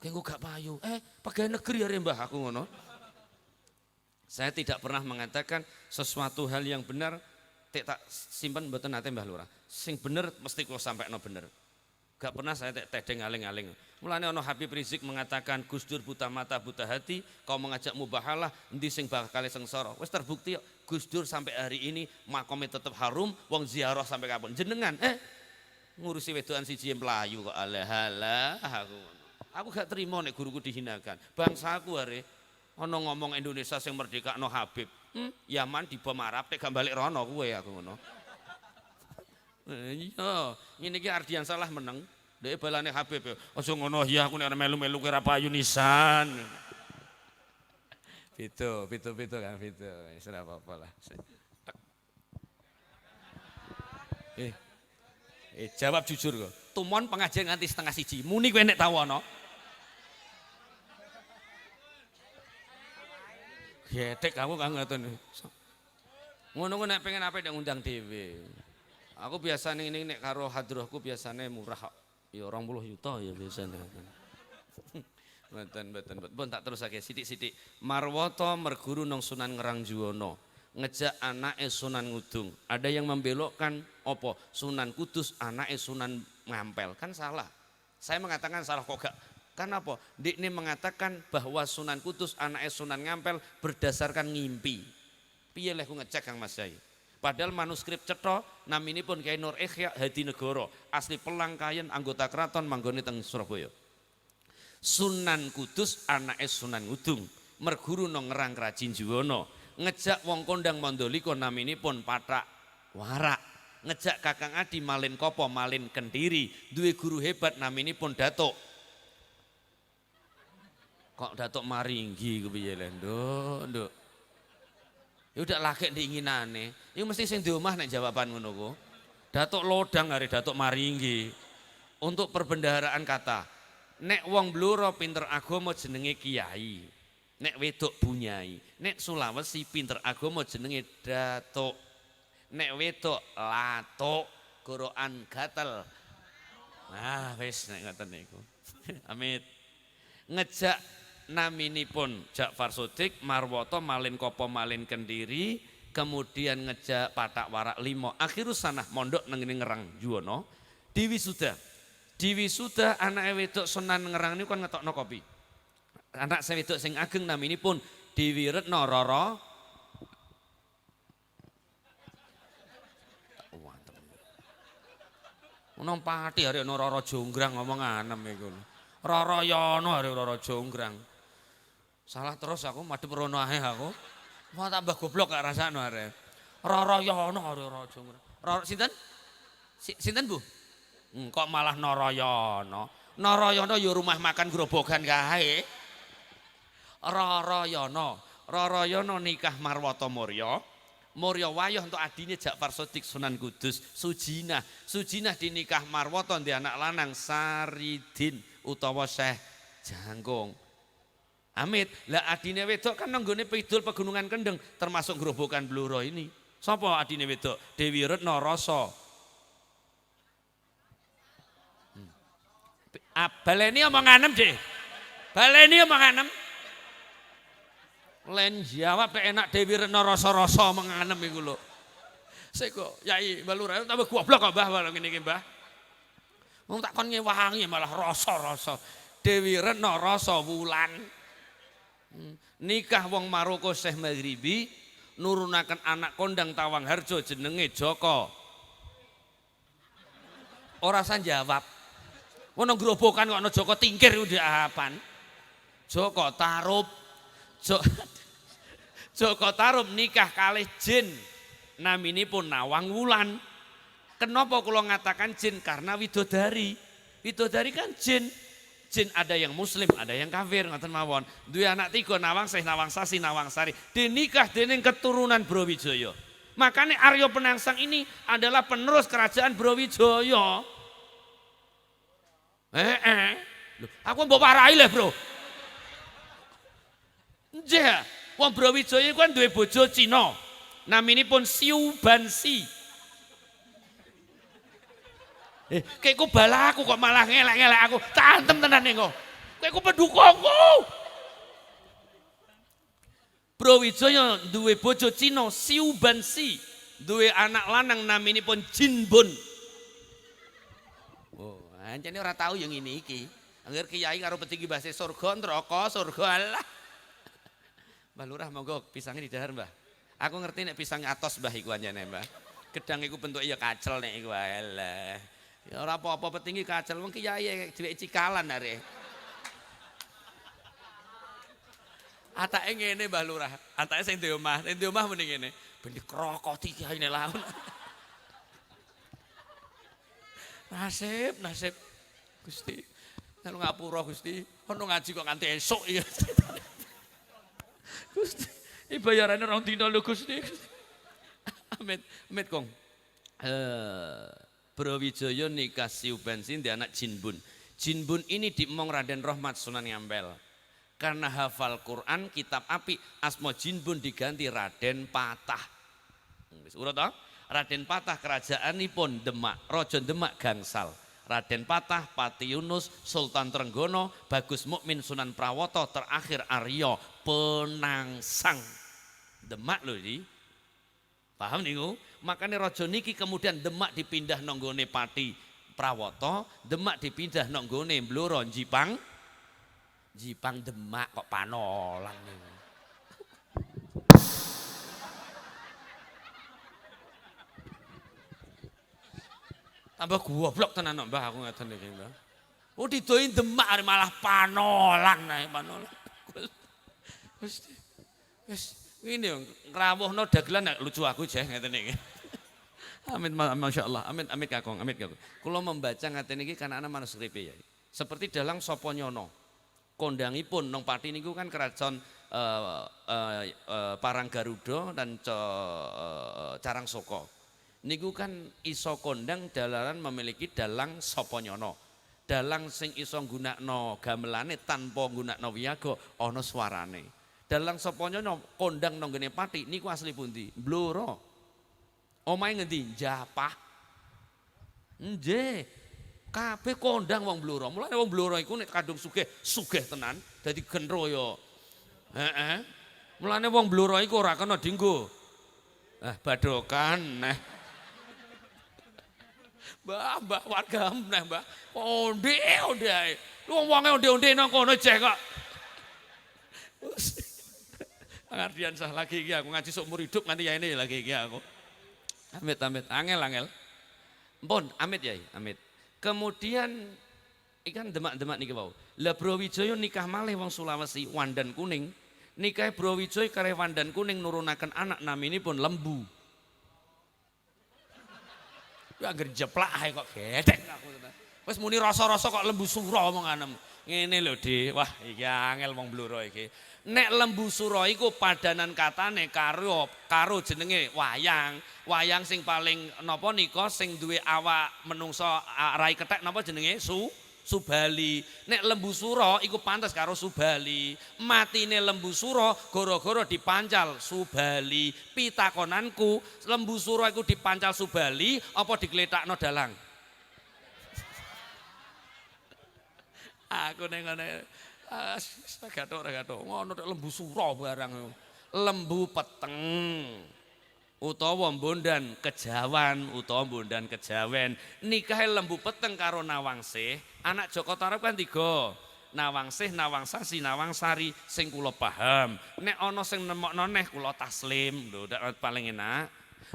Kengko gak payu. Pegawai negeri ya Mbah aku ngono. Saya tidak pernah mengatakan sesuatu hal yang benar tak simpen mboten nate Mbah Lurah. Sing bener mesti kula sampekno bener. Gak pernah saya tedeng aling-aling. Mulane ana Habib Rizik mengatakan Gus Dur buta mata buta hati, kau mengajak mubahalah, endi sing bakal sengsara. Wis terbukti Gus Dur sampai hari ini makome tetap harum, wong ziarah sampai kapan. Jenengan ngurusi wedokan siji mlayu kok ala-ala aku gak terima nek guruku dihinakan. Bangsaku are ana ngomong Indonesia sing merdekakno Habib. Yaman dibom Arab tek gak balik rono kowe aku ngono. Iya, ini ki Ardian salah meneng. Dek balane Habib ya. Aja ngono ya aku nek melu-melu kira payu nisan. Gitu kan gitu. Wis ora apa-apa lah. Jawab jujur kok. Tumon pengajian nganti 1:30. Muni kowe nek tau ana. Getek kamu kan ngoten. Ngono nek pengen apa nek ngundang dhewe. Aku biasa ning nek karo hadrohku biasane murah kok. Ya 20 juta ya biasane. Mboten tak terusake sithik-sithik. Marwoto merguru nang Sunan Ngrangjuwana. Ngejak anake Sunan Ngudung. Ada yang membelokkan opo? Sunan Kudus anake Sunan Ngampel. Kan salah. Saya mengatakan salah kok gak. Kan apa? Dikne mengatakan bahwa Sunan Kudus anake Sunan Ngampel berdasarkan ngimpi. Piye leh ku ngecek Kang Mas Yai. Padahal manuskrip cetha naminipun Kyai Nur Ikhya Hadinegoro, asli Pelangkayan, anggota keraton manggone teng Surabaya. Sunan Kudus anake Sunan Ngudung, merguru nang Ngerang Krajin Juwana, ngejak wong kondang Mandalika naminipun Pathak Warak, ngejak Kakang Adi Malin Kopo Malin Kendiri, duwe guru hebat naminipun Datuk. Kok Datuk Maringgi kepiye lho, Nduk. Ya udah lagek diinginane. Iku mesti sing di omah nek jawaban ngono ku. Datuk Lodang are Datuk Maringgi. Untuk perbendaharaan kata, nek wong Blora pinter agama jenenge kiai. Nek wedok bunyai. Nek Sulawesi pinter agama jenenge datuk. Nek wedok latuk, gorokan gatel. Nah, wis nek ngoten niku. Amit. Ngejak naminipun Ja'far Sodik, Marwoto, Malin Kopo, Malin Kendiri, kemudian ngejak Pathak Warak Limo, akhirus sanah mondok nang Ngrangjuwana, diwisuda. Diwisuda anake wedok Sunan Ngerang niku kan ngetokno kopi. Anak saya wedok sing ageng naminipun Dewi Retno Roro. Ono pati arek ono Roro Jonggrang ngomong anem iku. Roro Yono arek Roro Jonggrang. Salah terus aku madhep rono ae aku. Mau tambah goblok gak rasane arek. Roro Yono arek Roro Jonggrang. Roro sinten? Sinten Bu? Kok malah Narayana. Narayana ya rumah makan grobogan kae. Rarayana nikah Marwata Murya. Murya wayah untuk adine Ja'far Sodik Sunan Kudus. Sujinah dinikah Marwata ndek anak lanang Saridin utawa Syekh Jangkung. Amit, lah adine wedok kan nanggone Pidul Pegunungan Kendeng termasuk grobogan Blora ini. Sapa adine wedok? Dewi Retno Rasa. Baleni omong anem deh. Baleni omong anem. Len jawab enak Dewi Retno Rasa-rasa omong anem iku lho. Sik kok Yai Mbah Lurah tambah goblok kok Mbah wae ngene iki Mbah. Wong tak kon ngewangi malah rasa-rasa. Dewi Retno Rasa Wulan. Nikah wong Maroko Syekh Maghribi nurunaken anak kondang Tawang Harjo jenenge Joko. Ora san jawab. Ono grobokan kok ana Joko Tingkir udah apaan? Joko Tarub. Joko Tarub nikah kalih jin naminipun Nawang Wulan. Kenapa kula ngatakan jin? Karena widodari. Widodari kan jin. Jin ada yang muslim, ada yang kafir, ngoten mawon. Duwe anak 3, Nawangsih, Nawangsasi, Nawangsari. Dinikah dening keturunan Brawijaya. Makanya Arya Penangsang ini adalah penerus kerajaan Brawijaya. Loh, aku mbok warai lho, Bro. Nggih, wong Brawijaya kan duwe bojo Cina. Naminipun Siu Bansi. Kayak ku bala aku kok malah ngelak-ngelak aku. Tantem tenan ning kok. Kayak ku pendukungku. Brawijaya duwe bojo Cina Siu Bansi. Duwe anak lanang naminipun Jinbun. Oh, anjene ora tahu yang ini iki. Angger kiai karo petinggi bahasa surga neraka surga Allah. Mbah Lurah monggo pisangnya di dahar, Mbah. Aku ngerti nek pisang atos Mbah iku anjene, Mbah. Gedang iku bentuknya ya kacel nek iku Allah. Ya ora apa-apa petinggi kacel wong kiai dhewe cikalan arek. Atake ngene Mbah Lurah, atake sing ndek omah, ning ndek omah muni ngene, ben dikrokoti kiai nek laun. Nasib Gusti. Nek ngapura Gusti, ono ngaji kok nganti esuk ya. Gusti, iki bayarane rong dina lho Gusti. Amit Kong. Brawijaya nikah Siu Bansi di anak Jinbun. Jinbun ini diemong Raden Rahmat Sunan Ampel. Karena hafal Quran, kitab api, asma Jinbun diganti Raden Patah. Urut toh? Raden Patah kerajaanipun Demak, Raja Demak gangsal. Raden Patah, Pati Yunus, Sultan Trenggono, Bagus Mukmin, Sunan Prawoto, terakhir Arya Penangsang. Demak lho iki. Paham niku? Makanya raja niki kemudian Demak dipindah nonggone Pati Prawoto, Demak dipindah nonggone Blora Jipang. Jipang Demak kok panolan niku. Tambah goblok tenan Mbah aku ngeten iki, Mbah. Oh didoi Demak malah panolan ae panolan. Wis ini ngrawuhno dagelan lucu aku jeh ngeten iki. Amin masyaallah, amit kakong, amit kakong. Kula membaca ngeten iki kan ana manuskripe ya. Seperti dalang Sapa Nyono. Kondangipun nang Pati niku kan keraton Parang Garuda dan Carang Soko. Niku kan iso kondang dalaran memiliki dalang Sapa Nyono. Dalang sing iso nggunakno gamelane tanpa nggunakno wiyaga ana swarane. Dalang Sapa Nyono kondang nang ngene Pati niku asli pundi? Blora. Omahe ngendi? Japah. Nggih. Kabeh kondang wong Blora. Mulane wong Blora iku nek kadung sugih tenan dadi genroya. Heeh. Mulane wong Blora iku ora kena dienggo. Badokan neh. Mbah warga neh, Mbah. Onde ae. Wong-wonge onde-onde nang kono jeh kok. Pengertian sah lagi iki aku ngaji seumur hidup nganti ya ini lagi iki aku. Amit angel. Mpun amit ya, amit. Kemudian ikan Demak niki wau. Lah Brawijaya nikah malih wong Sulawesi Wandan Kuning. Nikah Brawijaya kare Wandan Kuning nurunaken anak naminipun Lembu. Ya anggere jeplak ae kok gedek aku. Wis muni rasa-rasa kok Lembu Sura omonganem. Ngene lho, Dik. Wah, iki angel wong Blora iki. Nek Lembu Sura iku padanan katane karo jenenge wayang. Wayang sing paling napa nika sing duwe awak menungso rai kethek napa jenenge Subali. Nek Lembu Sura iku pantes karo Subali. Matine Lembu Sura gara-gara dipancal Subali. Pitakonanku, Lembu Sura iku dipancal Subali apa digletakno dalang? Aku ning ngene gathok ngono nek Lembu Sura barang. Lembu peteng utawa bondan kejawan utawa bondan kejawen. Nikahe Lembu peteng karo Nawangsih, anak Joko Tarub kan 3. Nawangsih, Nawangsasi, Nawangsari sing kula paham. Nek ana sing nemokno neh kula taslim lho, paling enak.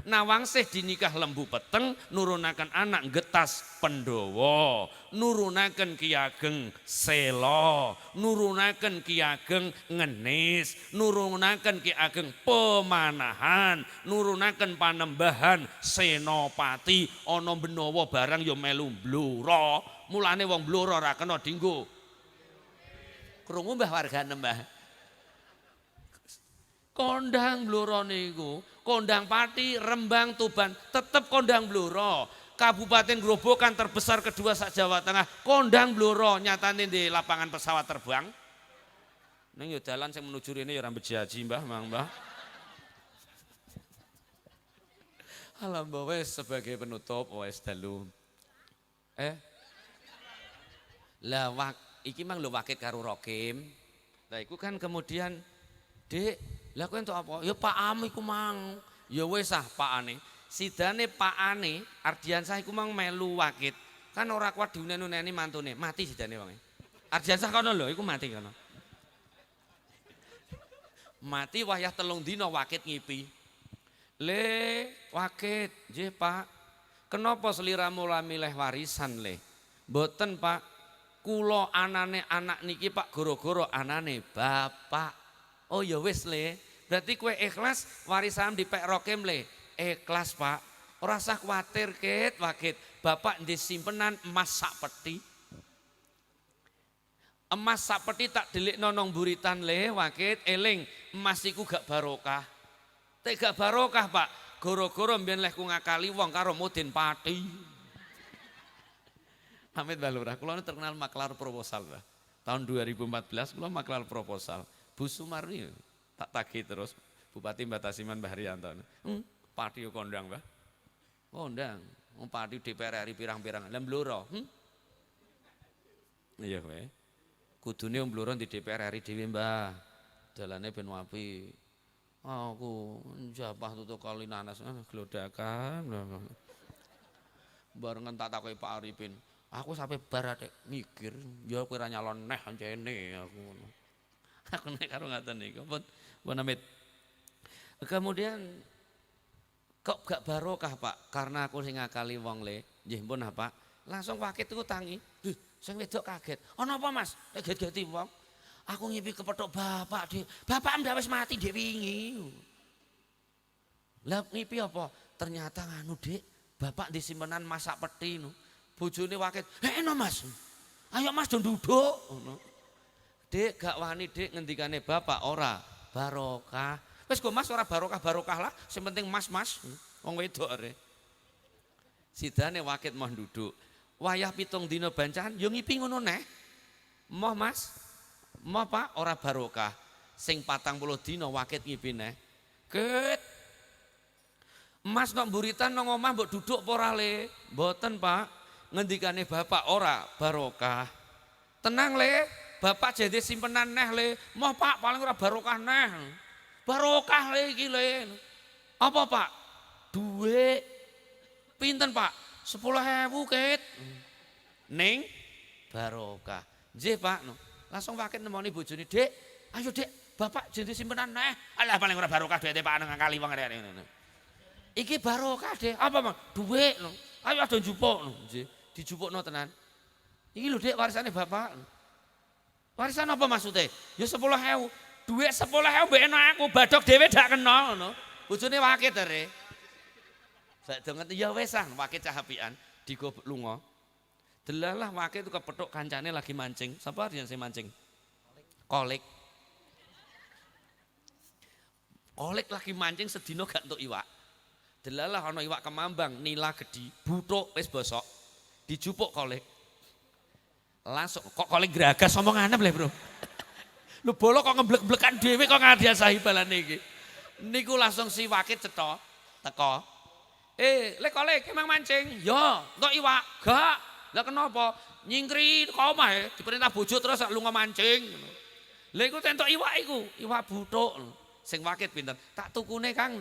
Nawangsih dinikah lembu peteng, nurunaken anak getas Pandhawa, nurunaken Ki Ageng Sela, nurunaken Ki Ageng Ngenis, nurunaken Ki Ageng Pemanahan, nurunaken Panembahan Senopati, ana Benawa barang ya melu blora. Mulane wong blora ora kena dienggo. Krungu Mbah wargane Mbah. Kondang blora niku, kondang Pati, Rembang, Tuban, tetep kondang blora. Kabupaten Grobogan terbesar kedua sak Jawa Tengah, kondang blora nyatane di lapangan pesawat terbang. Ning yo dalan sing menuju rene ya ora bejaji Mbah, Mang Mbah. Alhamdulillah wis sebagai penutup wis dalu. Lah iki mang lho wakit karo Rokim. Lah iku kan kemudian Dik, lah kowe entuk apa? Ya Pak Am iku mang. Ya wis ah pakane. Sidane pakane Ardiansah iku mang melu wakit. Kan ora kuat diuneni mantune, mati sidane wonge. Ardiansah kono lho iku mati kono. Mati wayah 3 dina wakit ngipi. Le wakit, nggih Pak. Kenapa sliramu la milih warisan le? Mboten Pak. Kula anane anak niki Pak gara-gara anane bapak. Oh ya wis le, berarti kue ikhlas warisan dipek Rokim le. Ikhlas Pak, ora usah kuwatir Kit, wakit. Bapak ndek simpenan emas sak peti. Emas sak peti tak delikno nang buritan le, wakit. Eling, emas iku gak barokah. Tek gak barokah Pak, gara-gara mbiyen leh ku ngakali wong karo Mudin Pati. Amit Mbah Lurah, kula terkenal maklar proposal Mbah. Tahun 2014 kula maklar proposal. Bu Sumarni tak tagih terus Bupati Batasiman Mbah Haryanto. Pati yo kondang Mbah. Kondang. Wong pati DPR RI pirang-pirang. Lah Blora. Iya kowe. Kudune wong Blora di DPR RI dhewe Mbah. Dalane ben apik. Aku njapah tutuk kali nanas glodakan. Barengan tak takoki Pak Arifin. Aku sampai barat mikir, ya kowe ora nyalon neh ancene aku ngono. Aku nek karo ngaten niku, pun amit. Kemudian kok gak barokah Pak, karena aku sing ngakali wong le. Nggih pun Pak. Langsung wakit iku tangi. Sing wedok kaget. Ana apa Mas? Kaget-geti wong. Aku ngipi kepethuk bapak Dik. Bapak ndak wis mati Dik wingi. Lah ngipi apa? Ternyata nganu Dik, bapak disimpenan masak peti no. Bojone wakit, "Eno Mas. Ayo Mas do nduduk." Ngono. Dik gak wani Dik ngendikane bapak ora barokah. Wis go Mas ora barokah lah, sing penting Mas. Wong wedok are. Sidane wakit mau nduduk. Wayah 7 dina bancahan yo ngipi ngono neh. Moh Mas. Moh Pak ora barokah. Sing 40 dina wakit ngipi neh. Ket. Mas nok buritan nang omah mbok duduk apa ora le? Mboten Pak. Ngendikane bapak ora barokah. Tenang le, bapak jadi simpenan neh le. Moh Pak paling ora barokah neh. Barokah le iki le. Apa Pak? Duit. Pinten Pak? 10.000 Ket. Ning barokah. Nggih Pak. Langsung wakit nemoni bojone, "Dik, ayo Dik, bapak jadi simpenan neh." Alah paling ora barokah duwite Pak nang kali wong arek ngene. Iki barokah Dik. Apa Mang? Duit lho. Ayo ado njupuk lho. Nggih. Dijupukno tenan. Iki lho Dik warisane bapak. Warisan apa maksudnya? Ya 10.000. Duit 10.000 mbek eno aku, badhok dhewe dak kena ngono. Bojone wakit are. Sak donget ya wis ah wakit cah apian digo lunga. Delalah wakit itu kepethuk kancane lagi mancing. Sapa yang sing mancing? Kolik. Kolik lagi mancing sedina gak entuk iwak. Delalah ana iwak kemambang, nila gedhi, buthuk wis bosok. Dijupuk kolik. Langsung kok kolik gragas omonganem le, Bro. Lho bolo kok ngeblek-blekan dhewe kok ngadiasahi balane iki. Niku langsung si wakit cetha teko. Le kolik emang mancing? Ya, entuk iwak. Gak. Lah kenapa? Nyingkri kok omah diperintah bojo terus lunga mancing. Lha iku entuk iwak iku, iwak buthuk. Sing wakit pinten? Tak tukune Kang.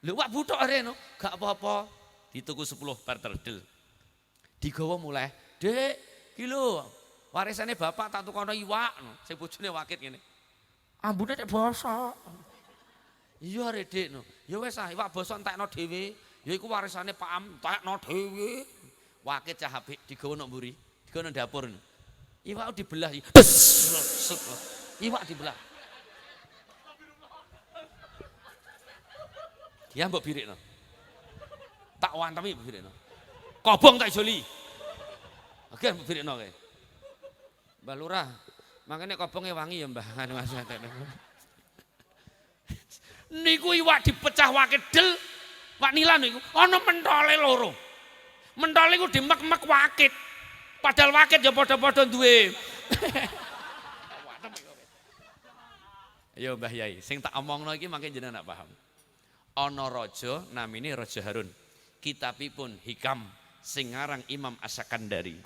Lho wak buthuk areno, gak apa-apa. Dituku 10 bar terdel. Digawa mulai, "Dik, iki lho warisane bapak tak tukono iwak." Sing bojone wakit ngene. "Ambune nek bosok." Iya rek Dik no. Ya wis ah iwak basa entekno dhewe. Ya iku warisane Pak Am entekno dhewe. Wakit cah apik digawa nang mburi, digawa nang dapur. Iwak dibelah. Set. Iwak dibelah. Ya mbok birikno. Tak wantemi mbok birikno. Kobong tak joli. Oke mbok birikno kae. Mbah Lurah, makane kobonge wangi ya Mbah anu Mas. Niku iwak dipecah wakit del. Wak nilan niku ana mentole loro. Mentole iku dimek-mek wakit. Padahal wakit ya padha-padha duwe. Ayo Mbah Yai, sing tak omongno iki mangke jenengan nak paham. Ana raja namine Raja Harun. Kitabipun Hikam sing aran Imam As-Sakandari.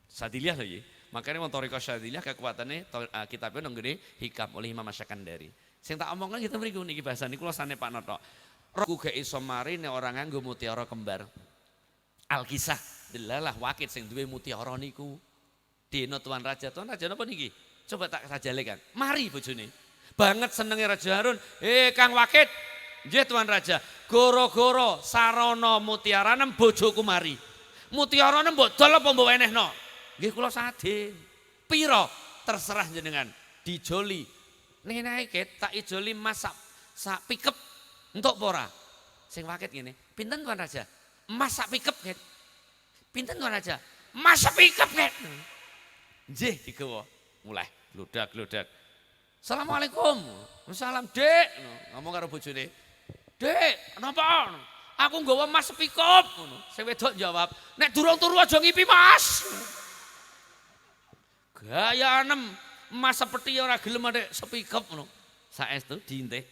Sadiliyah lho nggih. Makane wong thariqah Sadiliyah kekuatane kitabnya nang ngene Hikam oleh Imam As-Sakandari. Sing tak omongno kita mriku niki bahasane kula sane Pak Noto. Roh gak iso marine orang nganggo mutiara kembar. Alkisah delalah wakit sing duwe mutiara niku. Dina Tuan Raja napa niki? Coba tak rajalekan. Mari bojone. Banget senenge Raja Harun. Kang Wakit. Nggih Tuan Raja. Goro-goro sarana mutiaranem bojoku mari. Mutiarane mbok dol apa mbok wenehno? Nggih kula sadin. Piro? Terserah jenengan. Dijoli. Ning naike tak ijoli Mas sak pikep. Entuk apa ora? Sing Wakit ngene. Pinten Tuan Raja? Mas sak pikep, Ket. Pinten Tuan Raja? Mas sak pikep, Ket. Nggih digawa. Mulai glodak-glodak. Assalamualaikum. Salam, Dek. Ngomong karo bojone. Dek, kenapa? Aku nggawa Mas pikep. Sing wedok jawab, nek durung turu aja ngipi, Mas. Gaya anem Mas seperti ora gelem nek sepikep ngono. Saestu diintih.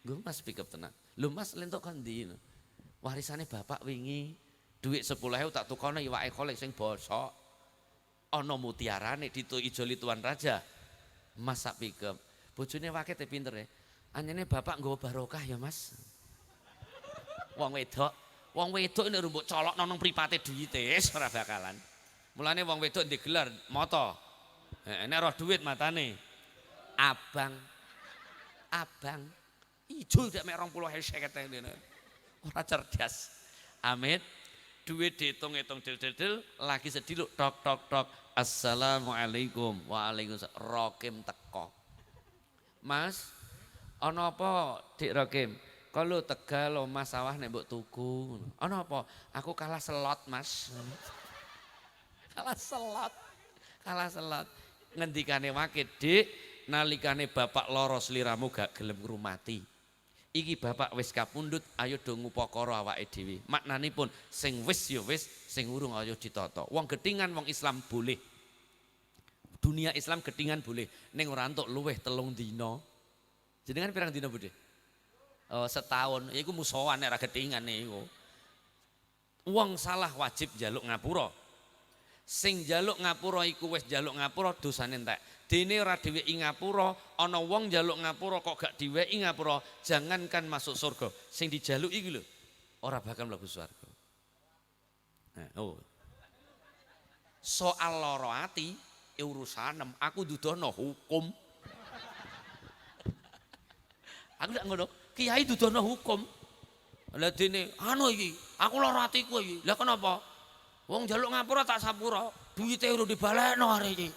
Nggo Mas pikep tenan. Lho Mas lentuk kon ndi? Warisane bapak wingi duit 10.000 tak tukono iwake kolek sing bosok. Ana mutiarane ijoli Tuan Raja. Mas sak pikep. Bojone Wakit pinter ya. Anjene bapak nggawa barokah ya Mas. Wong wedok nek mbok colokno nang mripate duwite ora bakalan. Mulane wong wedok ndek gelar mata. Nek roh duit matane abang. Ijo dak mek 20.000 ngene. Ora cerdas. Amit duit dihitung-hitung del lagi sediluk tok. Assalamualaikum. Waalaikumsalam. Rokim teko. Mas, ana apa Dik Rokim? Kalau Tegal lo Mas sawah nek mbok tuku. Ana apa? Aku kalah selot, Mas. Kalah selot. Ngendikane Wakit, Dik, nalikane bapak lara sliramu gak gelem ngrumati. Iki bapak wis kapundhut, ayo do ngupakara awake dhewe. Maknanipun sing wis ya wis, sing urung ayo ditata. Wong gethingan wong Islam boleh. Dunia Islam gethingan boleh, ning ora entuk luweh 3 dina. Jenengan pirang dina, Budhe? Setahun. Iku musowan nek ora gethingan niku. Wong salah wajib njaluk ngapura. Sing njaluk ngapura iku wis njaluk ngapura dosane entek. Dene ora diweki ngapura, ana wong njaluk ngapura kok gak diweki ngapura, jangankan masuk surga. Sing dijaluk iki lho, ora bakal mlebu swarga. Soal lara ati urusanem, aku dudono hukum. Aku ndak ngono, kiai dudono hukum. Lah dene anu iki, aku lara atiku iki. Lah kenapa? Wong njaluk ngapura tak sapura, duwite urung dibalekno arek iki.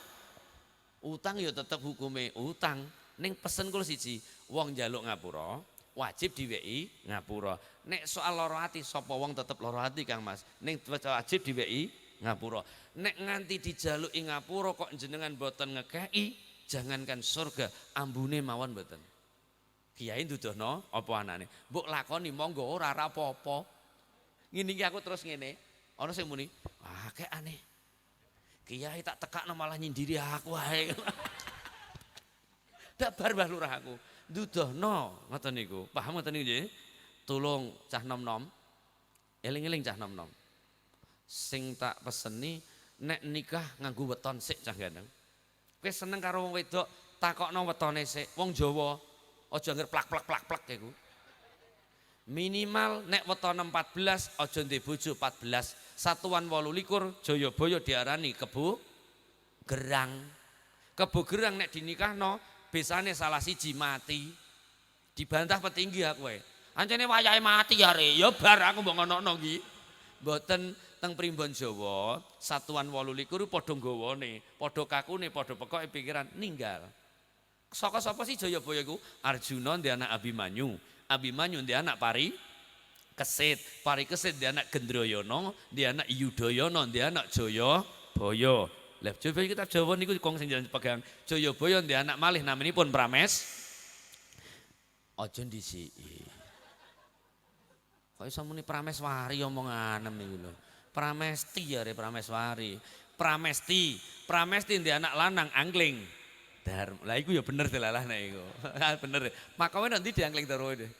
Utang ya tetep hukume utang. Ning pesen kula siji, wong njaluk ngapura wajib diweki ngapura. Nek soal lara ati sapa wong tetep lara ati Kang Mas. Ning wajib diweki ngapura. Nek nganti dijaluki ngapura kok jenengan boten ngekeki, jangankan surga, ambune mawon boten. Kiai ndudono apa anane? Mbok lakoni monggo ora apa-apa. Ngene iki aku terus ngene. Ana sing muni, "Wah, kek aneh. Kiai tak tekakno malah nyindiri aku wae." Dak bar Mbah Lurah aku. Ndudohno ngoten niku. Paham ngoten niku nggih? Tulung cah nom-nom. Eling-eling cah nom-nom. Sing tak peseni nek nikah nganggo weton sik cah gandeng. Kowe seneng karo wong wedok, takokno wetone sik. Wong Jawa aja ngger plak-plak iku. Minimal nek wetone 14 aja ndek bojo 14. Satuan 28 Jayabaya diarani Kebo Gerang. Kebo Gerang nek dinikahno besane salah siji mati. Dibantah petinggi aku wae. Ancene wayahe mati ya re. Ya bar aku mbok ngono iki. Mboten teng Primbon Jawa, Satuan 28 padha nggawane, padha kakune, padha pekoke pikiran ninggal. Saka sapa sih Jayabaya iku? Arjuna ndek anak Abimanyu. Abimanyu ndek anak Parikesit. Parikesit ndek anak Gendrayana, ndek anak Yudayana, ndek anak Jayabaya. Lah Jayabaya kitab Jawa niku kong sing pegang. Jayabaya ndek anak malih namanipun Aja ndisiki. Kok iso muni Prameswari omonganem niku lho. Pramesti ya re Prameswari. Pramesti ndek anak lanang Angling. Lah iku ya bener delalahne iku. Bener. Makome nanti diangling terus deh.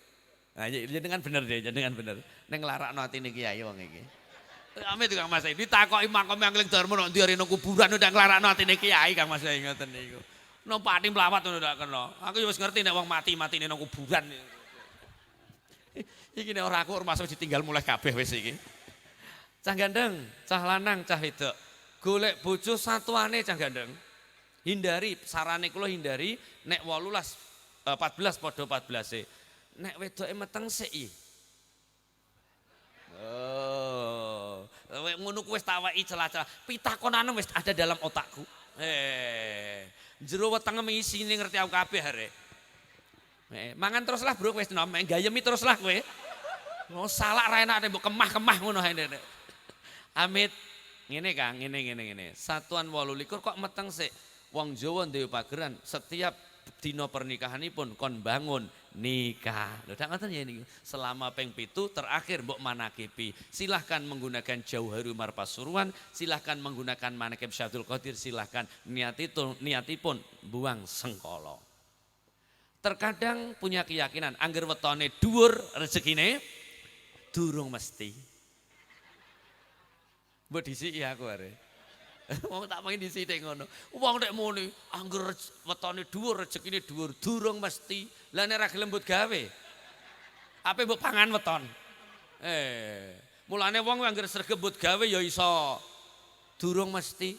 Nah jenengan bener deh, jenengan bener. Ning nglarakno atine kiai wong iki. Ame Kang Mas ditakoki makome angling dharma nek ndi arena kuburan ndak nglarakno atine kiai Kang Mas ngoten niku. Numpati mlawat ngono ndak kena. Aku ya wis ngerti nek wong mati-matine nang kuburan. Iki nek ora aku masuk ditinggal mulai kabeh wis iki. Cah gandeng, cah lanang, cah wedok. Golek bojo satuane cah gandeng. Hindari, sarane kula hindari nek 14 padha 14e. Nek wedoke meteng sik iki. Oh, ngono kuwi wis tak weki celah-celah. Pitakonanem wis ada dalam otakku. Jero wetenge isine ngerti aku kabeh arek. Mangan teruslah bro wis nom, gayemi teruslah kowe. Mau salak ra enak mbok kemah-kemah ngono ae nek. Amit ngene Kang, ngene. Satuan 28 kok meteng sik. Wong Jawa duwe pageran setiap dina pernikahanipun kon bangun nikah. Lho dak ngoten ya niku. Selama ping 7 terakhir mbok manakibi. Silahkan menggunakan Jauharul Marpasuruan, silahkan menggunakan manakib Syaikhul Qadir, silahkan niatipun buang sengkala. Terkadang punya keyakinan angger wetone dhuwur rezekine durung mesti. Mbok disiki aku arek. Wong tak pengen disithik ngono. Wong nek muni angger wetone dhuwur rezekine dhuwur durung mesti. Lah nek ra gelem mbut gawe. Ape mbok pangan weton. Mulane wong angger sregep mbut gawe ya iso durung mesti.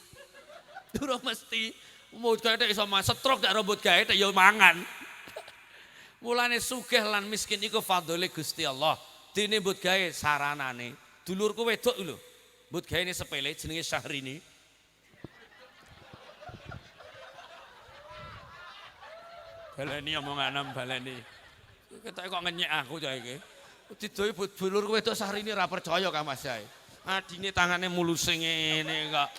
Durung mesti. Mbut gawe iso setruk dak mbut gawe ya mangan. Mulane sugih lan miskin iku fadhole Gusti Allah. Dene mbut gawe saranane. Dulurku wedok lho. Mbut gawe sepele jenenge Syahrini. Baleni omongan baleni. Ketok kok ngenyek aku cah iki. Didohi dulur kowe wedok Syahrini ra percaya Kang Mas ae. Adine tangane mulus ngene kok.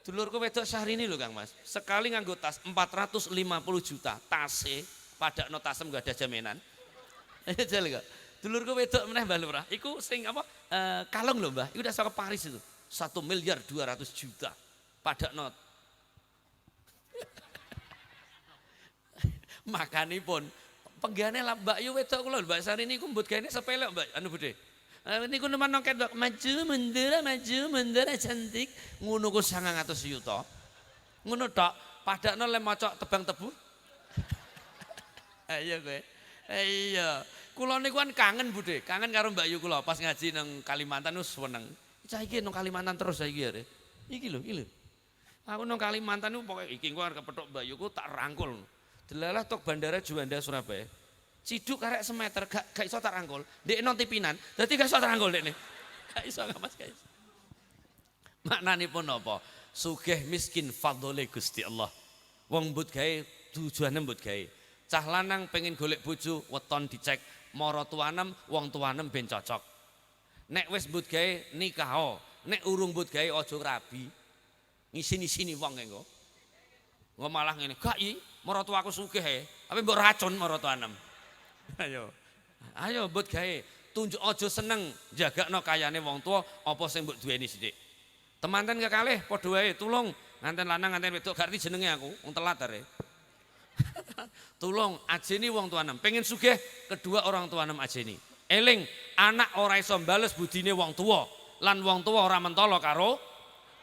Dulurku wedok Syahrini lho Kang Mas. Sekali nganggo tas 450 juta. Tase padakno tasem gak ada jaminan. Jel kok. Dulurku wedok meneh Mbah Lurah. Iku sing apa? Kalung lho Mbah. Iku udah saka Paris itu. 1,2 miliar juta. Padakno makanipun penggane lah Mbak Yu wedok kula Mbak Syahrini niku mbut gaene sepele Mbak anu Bude. Niku nemen noket maju mundur cantik ngono ku 900 yuta. Ngono tok padakno le maca tebang tebu. Ayo kowe. Iya. Kula niku kan kangen Bude, kangen karo Mbak Yu kula pas ngaji nang Kalimantan wis seneng. Cah iki nang Kalimantan terus saiki ya. Iki lho. Aku nang Kalimantan niku pokoke iki engko arep kepethuk Mbak Yu ku tak rangkul. Delalah tok bandara Juanda Surabaya. Ciduk karek semeter gak iso tak rangkul. Ndek non tipinan, dadi gak iso tak rangkul dekne. Gak iso Mas guys. Maknanipun apa? Sugih miskin fadhole Gusti Allah. Wong mbut gawe tujuane mbut gawe. Cah lanang pengen golek bojo, weton dicek mara tuanem, wong tuanem ben cocok. Nek wis mbut gawe nikah, nek urung mbut gawe aja rabi. Ngisi-isini wong engko. Engko malah ngene, gak iki maratuaku sugih ae, tapi mbok racun maratuanem. Ayo mbut gawe, tunjuk aja seneng jagakno kayane wong tua apa sing mbok duweni sithik. Temanten kekalih padha wae tulung nganten lanang nganten wedok gak ngerti jenenge aku, wong telat are. Tulung ajeni wong tuanem, pengen sugih kedua orang tuanem ajeni. Eling anak ora iso mbales budine wong tua, lan wong tua ora mentolo karo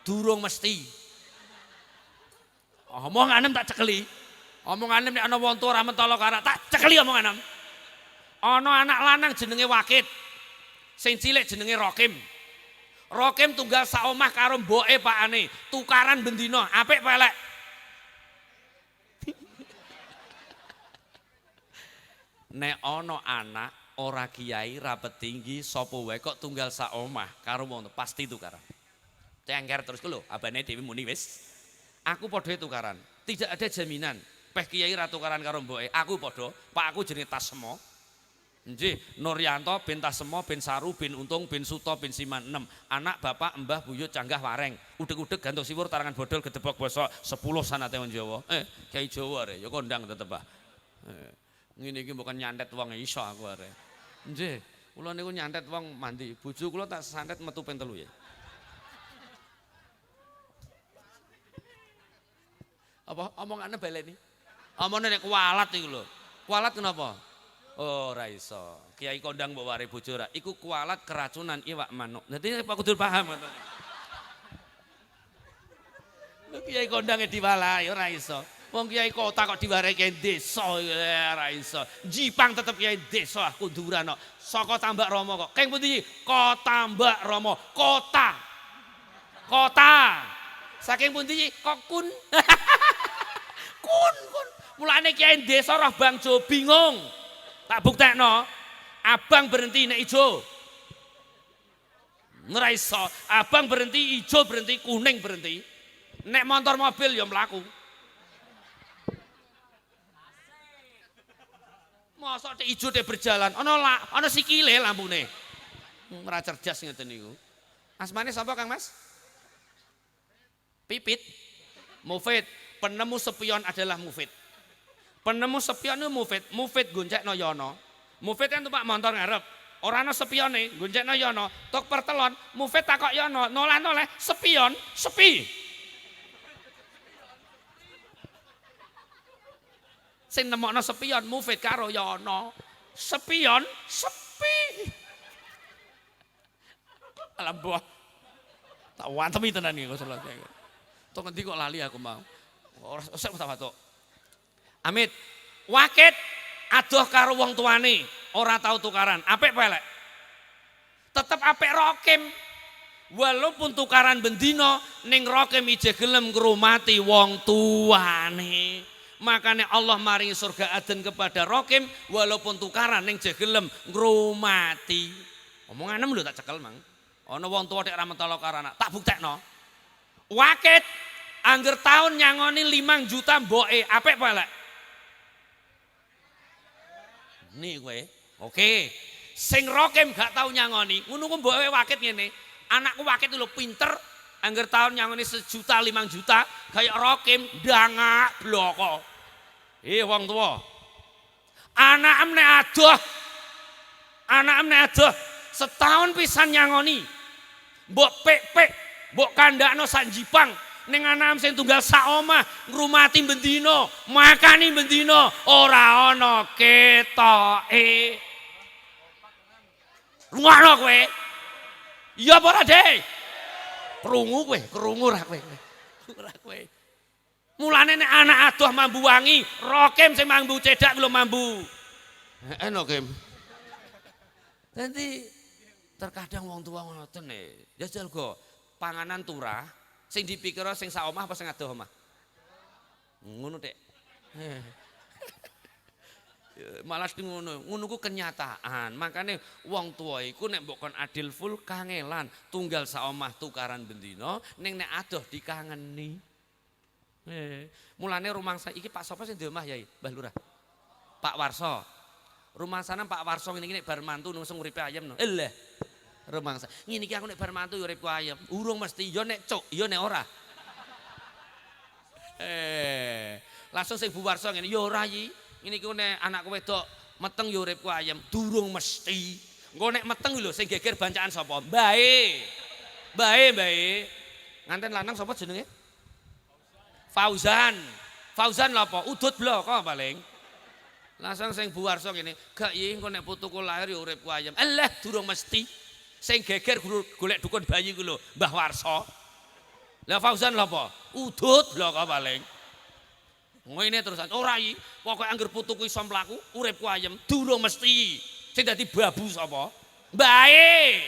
durung mesti. Omonganem tak cekeli. Omonganem nek ana wong tua ora mentolo karo tak cekeli omonganem. Ana anak lanang jenenge Wakit. Sing cilik jenenge Rokim. Rokim tunggal saomah karo mboke pakane, tukaran bendina, apik pelek. nek ana anak ora kiai rapet tinggi sapa wae kok tunggal sak omah karo wong pasti tukaran. Cengker terus ku lho, abane dhewe muni wis. Aku padha tukaran. Tidak ada jaminan. Peh kiai ra tukaran karo mboke. Aku padha, Pak aku jenenge Tasmo. Nggih, Nuryanto bin Tasmo bin Saru bin Untung bin Suto bin Siman 6. Anak bapak mbah buyut canggah wareng. Udeg-udeg gantung siwur tarangan bodol gedebok basa 10 sanate wong Jawa. Kiai Jawa re ya kondang tetep ah. Ngene iki bukan nyantet wong iso aku are. Nggih, kula niku nyantet wong mandi. Bojo kula tak santet metu ping 3 ya. Apa omongane baleni? Omongane nek kualat iku lho. Kualat kenapa? Oh, ora iso. Kiai kondang mbok ware bojo ra. Iku kualat keracunan iwak manuk. Dadi Pak kudu paham ngoten. Lho kiai kondange diwalahi ora iso. Wong kiai kota kok diwareke desa ora iso. Jipang tetep kiai desa kunduran kok. Saka Tambak Rama kok. Keng pundi? Kota Mbak Rama. Kota. Kota. Saking pundi? Kokun. Kun. Mulane kiai desa roh Bang Jo bingung. Tak buktekno. Abang berhenti nek ijo. Ora iso. Abang berhenti, ijo berhenti, kuning berhenti. Nek motor mobil ya mlaku. Mosok tek ijo tek berjalan, ana sikile lampune. Ora cerdas ngeten niku. Asmane sapa Kang Mas? Pipit. Mufid. Penemu spion adalah Mufid. Penemu spion itu Mufid. Mufid goncekno yono. Mufid kan numpak motor ngarep. Ora ana spione, goncekno yono. Tok pertelon, Mufid takok yono, noleh-noleh spion, sepi. Sing nemokno spion Mufid karo yono. Spion sepi. Alam buah. Tak wantemi tenan iki kok selesai. Tok ngendi kok lali aku mau. Ora usah tawatuk. Amit, wakit adoh karo wong tuane, ora tau tukaran. Apik apa elek? Tetep apik rokim. Walaupun tukaran bendino, ning rokim ije gelem ngrumati wong tuane. Makanya Allah maringi surga aden kepada rokim, walaupun tukaran ning je gelem ngrumati. Omonganem lho tak cekel mang. Ana wong tuwa nek ra mentolo karo anak, tak buktekno. Wakit angger taun nyangoni 5 juta mboke, apik apa elek? Nih kowe. Oke. Sing rokem gak tau nyangoni, ngono ku mboke wakit ngene. Anakku wakit lho pinter, angger taun nyangoni 1 juta 5 juta, kayak rokem dangak bloko. Wong tuwa. Anakem nek adoh. Anakem nek adoh setahun pisan nyangoni. Mbok pek-pek, mbok kandakno sak jipang. Ning anak sing tunggal sak omah ngrumati bendino, makani bendino ora ana ketoke. Rungono kowe. Iya apa ora, Dek? Krungu ra kowe. Ora kowe. Mulane nek anak adoh mambu wangi, rokem sing mambu cedak lho mambu. Enak, Kim. Dadi terkadang wong tua ngoten jajal go panganan turah sing dipikir sing sak omah apa sing adoh omah? Ngono, Dek. Malas ngono ku kenyataan. Makane wong tua iku nek mbok kon adil full kangelan, tunggal sak omah tukaran bendina, ning nek adoh dikangeni. Mulane rumangsa iki Pak sapa sing di omah Yai? Mbah Lurah. Pak Warso. Rumangsanan Pak Warso ngene iki nek bar mantu nang sing uripe ayem no. Elah. Rumangsa. Ngene iki aku nek bar mantu uripku ayem. Urung mesti ya nek cuk, ya nek ora. Langsung sing Bu Warso ngene, ya ora Yi. Ngene iki nek anakku wedok meteng ya uripku ayem. Durung mesti. Engko nek meteng lho sing geger bancaan sapa? Mbae. Mbae. Nganten lanang sapa jenenge? Fauzan. Fauzan lha apa? Udut bloko paling. Langsung sing Bu Warso ngene, gak Yi engko nek putuku lahir ya uripku ayem. Alah durung mesti. Sing geger golek dukun bayi ku lho, Mbah Warso. Lah Fauzan lha apa? Udut bloko paling. Ngene terusan. Ora Yi, pokoke angger putuku iso mlaku, uripku ayem. Durung mesti. Sing dadi babu sapa? Mbae.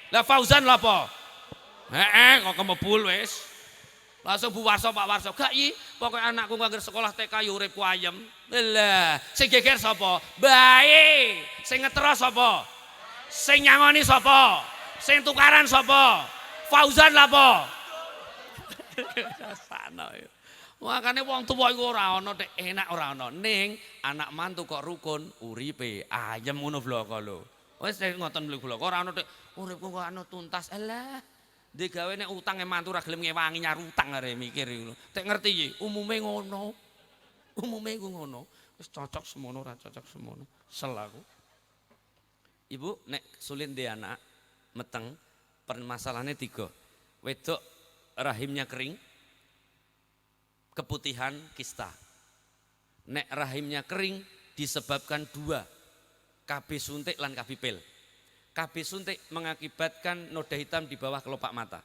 Lah Fauzan lha apa? Kok kemebul wis. Langsung Bu Warso, Pak Warso, gak Yi, Pokoke anakku nganggur sekolah TK yo uripku ayem. Lah, sing geger sapa? Bae. Sing ngetero sapa? Sing nyangoni sapa? Sing tukaran sapa? Fauzan lha apa? Sana. Makane wong tuwa iku ora ana nek enak ora ana. Ning anak mantu kok rukun uripe ayem ngono bloko lho. Wis ngoten lho bloko ora ana nek uripku kok ana tuntas. Alah. Ndek gawe nek utang mantu ora gelem ngewangi nyar utang are mikir iku lho. Tek ngerti iki umume ngono. Umume iku ngono. Wis cocok semono ora cocok semono. Sel aku. Ibu nek sulit ndek anak meteng permasalahannya 3. Wedok rahimnya kering, keputihan kista. Nek rahimnya kering disebabkan 2, KB suntik lan KB pil. KB suntik mengakibatkan noda hitam di bawah kelopak mata.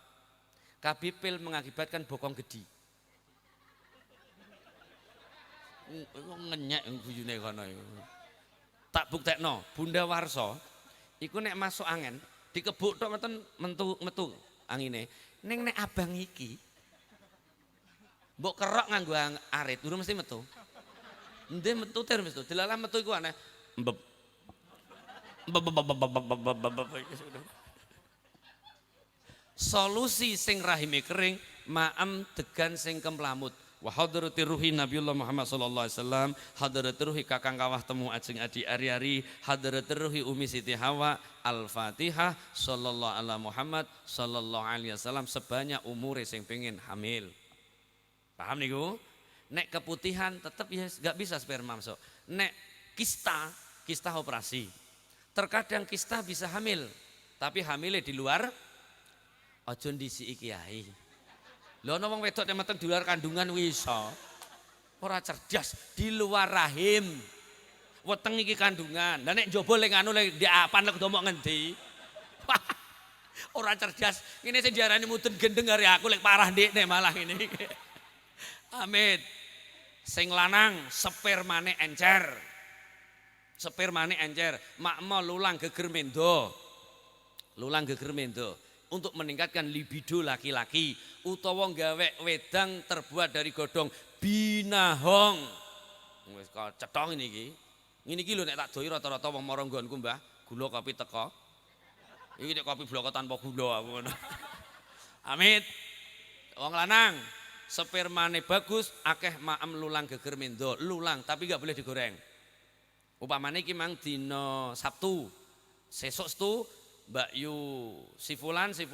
KB pil mengakibatkan bokong gedi. Ngenyek guyune kono iku. Tak buktekno, Bunda Warso iku nek masuk angin dikebuk tok meten metu angine. Ning nek abang iki mbok kerok nganggo arit, durung mesti metu. Ndek metu ter mesti. Dilalah metu iku aneh. Mbep. Solusi sing rahime kering, ma'am degan sing kemplamut. Wa hadratir ruhi Nabiullah Muhammad sallallahu alaihi wasallam, hadratir ruhi kakang kawah temu ajeng adi ari-ari, hadratir ruhi Umi Siti Hawa, Al-Fatihah sallallahu ala Muhammad sallallahu alaihi wasallam sebanyak umure sing pengen hamil. Paham niku? Nek keputihan tetep ya gak bisa sperma masuk. Nek kista operasi. Terkadang kista bisa hamil, tapi hamilnya di luar aja ndisiki kiai. Lho ana wong wedok nek meteng di luar kandungan wiso. Ora cerdas, di luar rahim. Weteng iki kandungan. Lah nek njaba lek anu lek diapan lek domok ngendi? Ora cerdas. Ngene sing diarani mudun gendeng hari aku lek parah ndekne malah ngene iki. Amit. Sing lanang spermane encer. Spermane encer, makmo lulang geger mendo. Lulang geger mendo untuk meningkatkan libido laki-laki utawa gawe wedang terbuat dari godhong binahong. Wis kok cethong iki. Ngene iki lho nek tak doi rata-rata wong mara nggonku, Mbah, gula kopi teko. Iki nek kopi bloko tanpa gula aku ngono. Amit. Wong lanang spermane bagus, akeh maem lulang geger mendo, lulang tapi gak boleh digoreng. Upamane iki mang dina Sabtu. Sesuk Setu Mbak Yu sifulan sing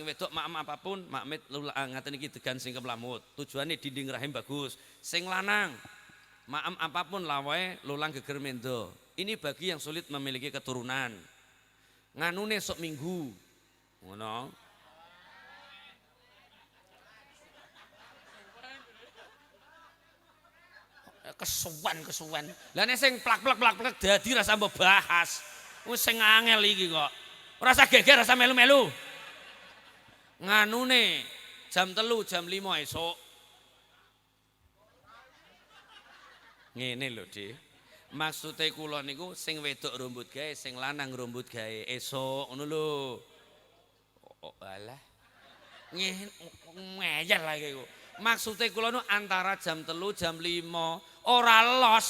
wedok maem apapun, makmit ngaten iki degan sing keplamut. Tujuane dinding rahim bagus. Sing lanang maem apapun lawae lulang geger mendo. Ini bagi yang sulit memiliki keturunan. Nganune sok minggu. Ngono. Kesuwen. Lah nek sing plak dadi rasa mbok bahas. Wis sing angel iki kok. Ora usah geger, rasa melu-melu. Nganune jam 3, jam 5 esuk. Ngene lho, Dik. Maksude kula niku sing wedok rambut gawe, sing lanang rambut gawe esuk ngono lho. Oh, alah. Ngene ngeyel lagi kok. Maksude kula nu antara jam 3 jam 5 ora los.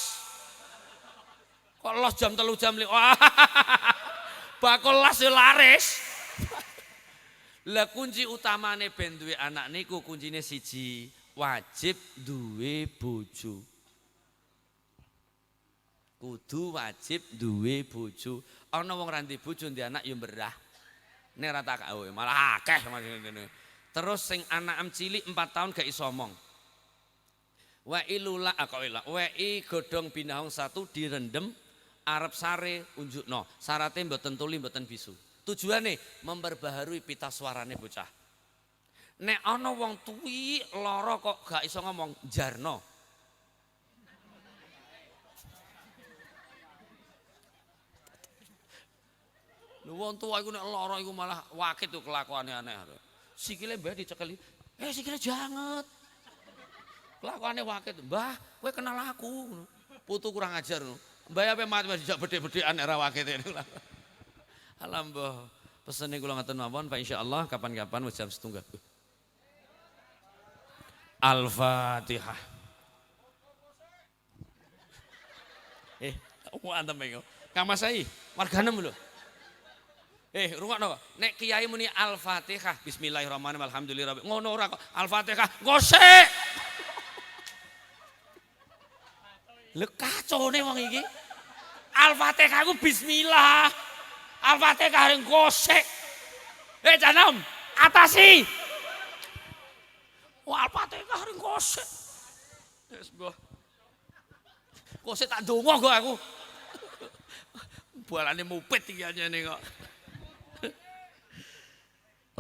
Kok los jam 3 jam 5. Bakul los yo laris. Lah kunci utamane ben duwe anak niku kuncine siji, wajib duwe bojo. Kudu wajib duwe bojo. Ana wong ra ndek bojo ndek anak yo mberah. Nek ra tak malah akeh ngene. Terus sing anak cilik 4 tahun gak iso omong. Wa'i lula wa'i godhong binahong 1 direndem arep sare unjukno. Syaraté mboten tuli mboten bisu. Tujuane memperbaharui pita suarane bocah. Nek ana wong tuwi lara kok gak iso ngomong, jarno. Lho wong tuwa iku nek lara iku malah wakit tuh kelakuane aneh. Sikile mbah dicekeli. Sikile janget. Kelakuane wakit, "Mbah, kowe kenal aku." Putu kurang ajar ngono. Mbah ape mati wis dijak bedhe-bedhean nek ra wakite. Alah mbah, pesene kula ngaten mawon Pak insyaallah kapan-kapan wis jam 7. Al-Fatihah. Mantap mengko. Kang Mas Ai, warganem lho. Rungokno kok. Nek kiai muni Al-Fatihah, bismillahirrahmanirrahim, alhamdulillah. Ngono ora kok. Al-Fatihah, gosek. Lho kacone wong iki. Al-Fatihah ku bismillah. Al-Fatihah ring gosek. Janom, atasi. Al-Fatihah ring gosek. Wis go. Gosek tak ndonga kok aku. Balane mupit iki anyane kok.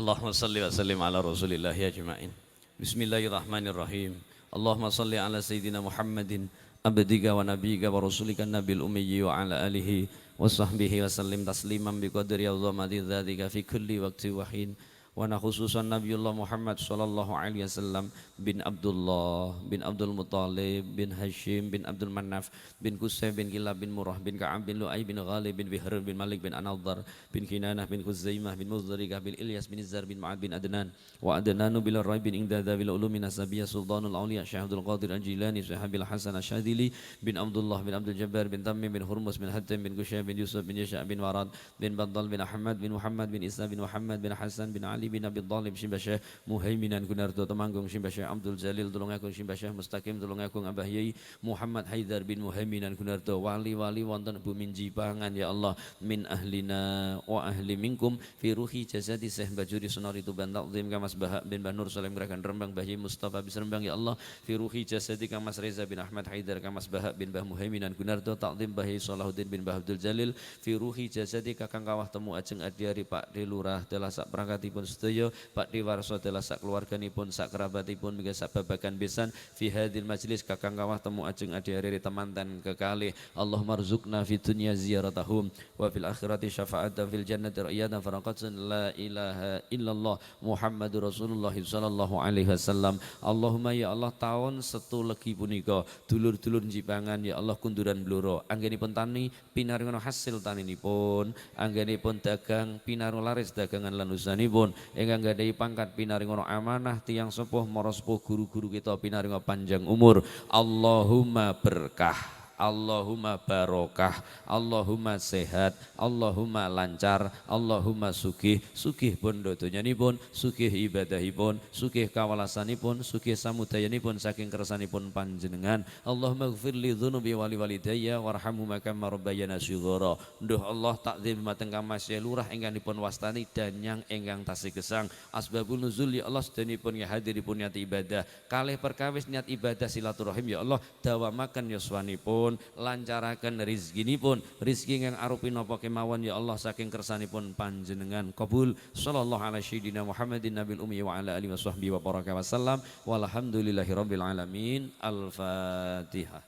Allahumma salli wa sallim ala rasulillah ya jema'in. Bismillahirrahmanirrahim. Allahumma salli ala sayyidina Muhammadin abdika wa nabiyika wa rasulika nabil umiyyi wa ala alihi wa sahbihi wa sallim tasliman bi qadri azamati dzatika fi kulli waqti wa hin. Wa khususan Nabiullah Muhammad sallallahu alaihi wasallam bin Abdullah bin Abdul Muttalib bin Hashim bin Abdul Manaf bin Qusay bin Kilab bin Murrah bin Ka'ab bin Lu'ay bin Ghalib bin Bihr bin Malik bin Anadhar bin Kinanah bin Khuzaimah bin Muzdarikah bin Ilyas bin Izzar bin Ma'ad bin Adnan wa Adnanu bil Raib bin Ingdada bil Ulumi Nasabiyah Sultanul Auliya Syekh Abdul Qadir Al-Jilani Sahabil Hasan Asyadili bin Abdullah bin Abdul Jabbar bin Tamim bin Hurmus bin Hatim bin Qusay bin Yusuf bin Yasha bin Warad bin Baddal bin Ahmad bin Muhammad bin Isa bin Muhammad bin Hasan bin Ali bin Abi Thalib Shimbah Syekh Muhaiminan Gunarto Temanggung Shimbah Syekh Abdul Jalil Tulung Agung Shimbah Syekh Mustaqim Tulung Agung Abah Yai Muhammad Haidar bin Muhaiminan Gunarto wali-wali wonten bumi jipangan ya Allah min ahlina wa ahli minkum fi ruhi jasadi Syekh Bajuri Sonori Tuban Takzim Kamas Bahak bin Banur Salim Gerakan Rembang Bahyi Mustafa bis Rembang ya Allah fi ruhi jasadi Kamas Reza bin Ahmad Haidar Kamas Bahak bin Bah Muhaiminan Gunarto Takzim Bahyi Salahuddin bin Bah Abdul Jalil fi ruhi jasadi kakang kawah temu ajeng adiari Pak Di Lurah telah sak perangkatipun sedaya Pak Di Warso telah sak keluarganipun sak kerabatipun miga sak babagan besan fi hadil majlis kakang kawah temu ajeng adiari temanten kekalih Allah marzuqna fi dunya ziyaratahum wa fil akhirati syafa'atan fil jannati ra'yatan faraqatun la ilaha illallah Muhammadur Rasulullah sallallahu alaihi wasallam. Allahumma ya Allah taun setu legi punika dulur-dulur jipangan ya Allah kunduran bluro anggenipun tani pinaringono hasil taninipun anggenipun dagang pinaringono laris dagangan lan usahanipun ingkang gadhahi pangkat pinaringono amanah tiyang sepuh mara sepuh guru-guru kita pinaringono panjang umur. Allahumma berkah, Allahumma barokah, Allahumma sehat, Allahumma lancar, Allahumma sugih, sugih bondo donyanipun, sugih ibadahipun, sugih kawalasanipun, sugih samudayanipun saking kersanipun panjenengan. Allahumma gfir li dzunubi wali walidayya warhamhuma kama rabbayana shighara. Nduh Allah takzim mateng kamasya lurah ingkang dipun wastani danyang ingkang tasih gesang. Asbabun nuzul ya Allah sedanipun ya hadiripun niat ibadah. Kalih perkawis niat ibadah silaturahim ya Allah dawamaken yuswanipun lancaraken rizkinipun rizki yang arupi napa kemawon ya Allah saking kersanipun panjenengan qabul sallallahu alaihi sayyidina Muhammadin nabil ummi wa ala alihi washabbihi wa baraka wasallam walhamdulillahi rabbil alamin. Al-Fatihah.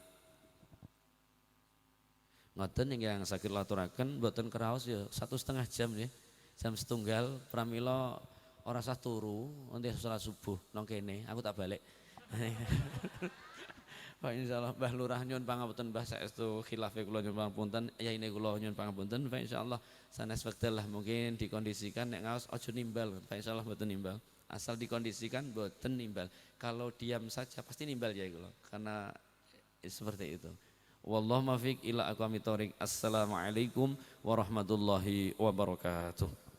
Ngoten ingkang saged laturaken boten kraos ya 1,5 jam ya jam setunggal pramila ora sah turu nanti salat subuh nang kene aku tak balik. Pak insyaallah Mbah Lurah nyuwun pangapunten Mbah saestu khilafe kula nyuwun pangapunten yaine kula nyuwun pangapunten Pak insyaallah sanes wekdal lah mungkin dikondisikan nek ngaos aja nimbal Pak insyaallah mboten nimbal asal dikondisikan mboten nimbal kalau diam saja pasti nimbal ya kula karena seperti itu wallahu muwaffiq ila aqwamit thoriq. Assalamualaikum warahmatullahi wabarakatuh.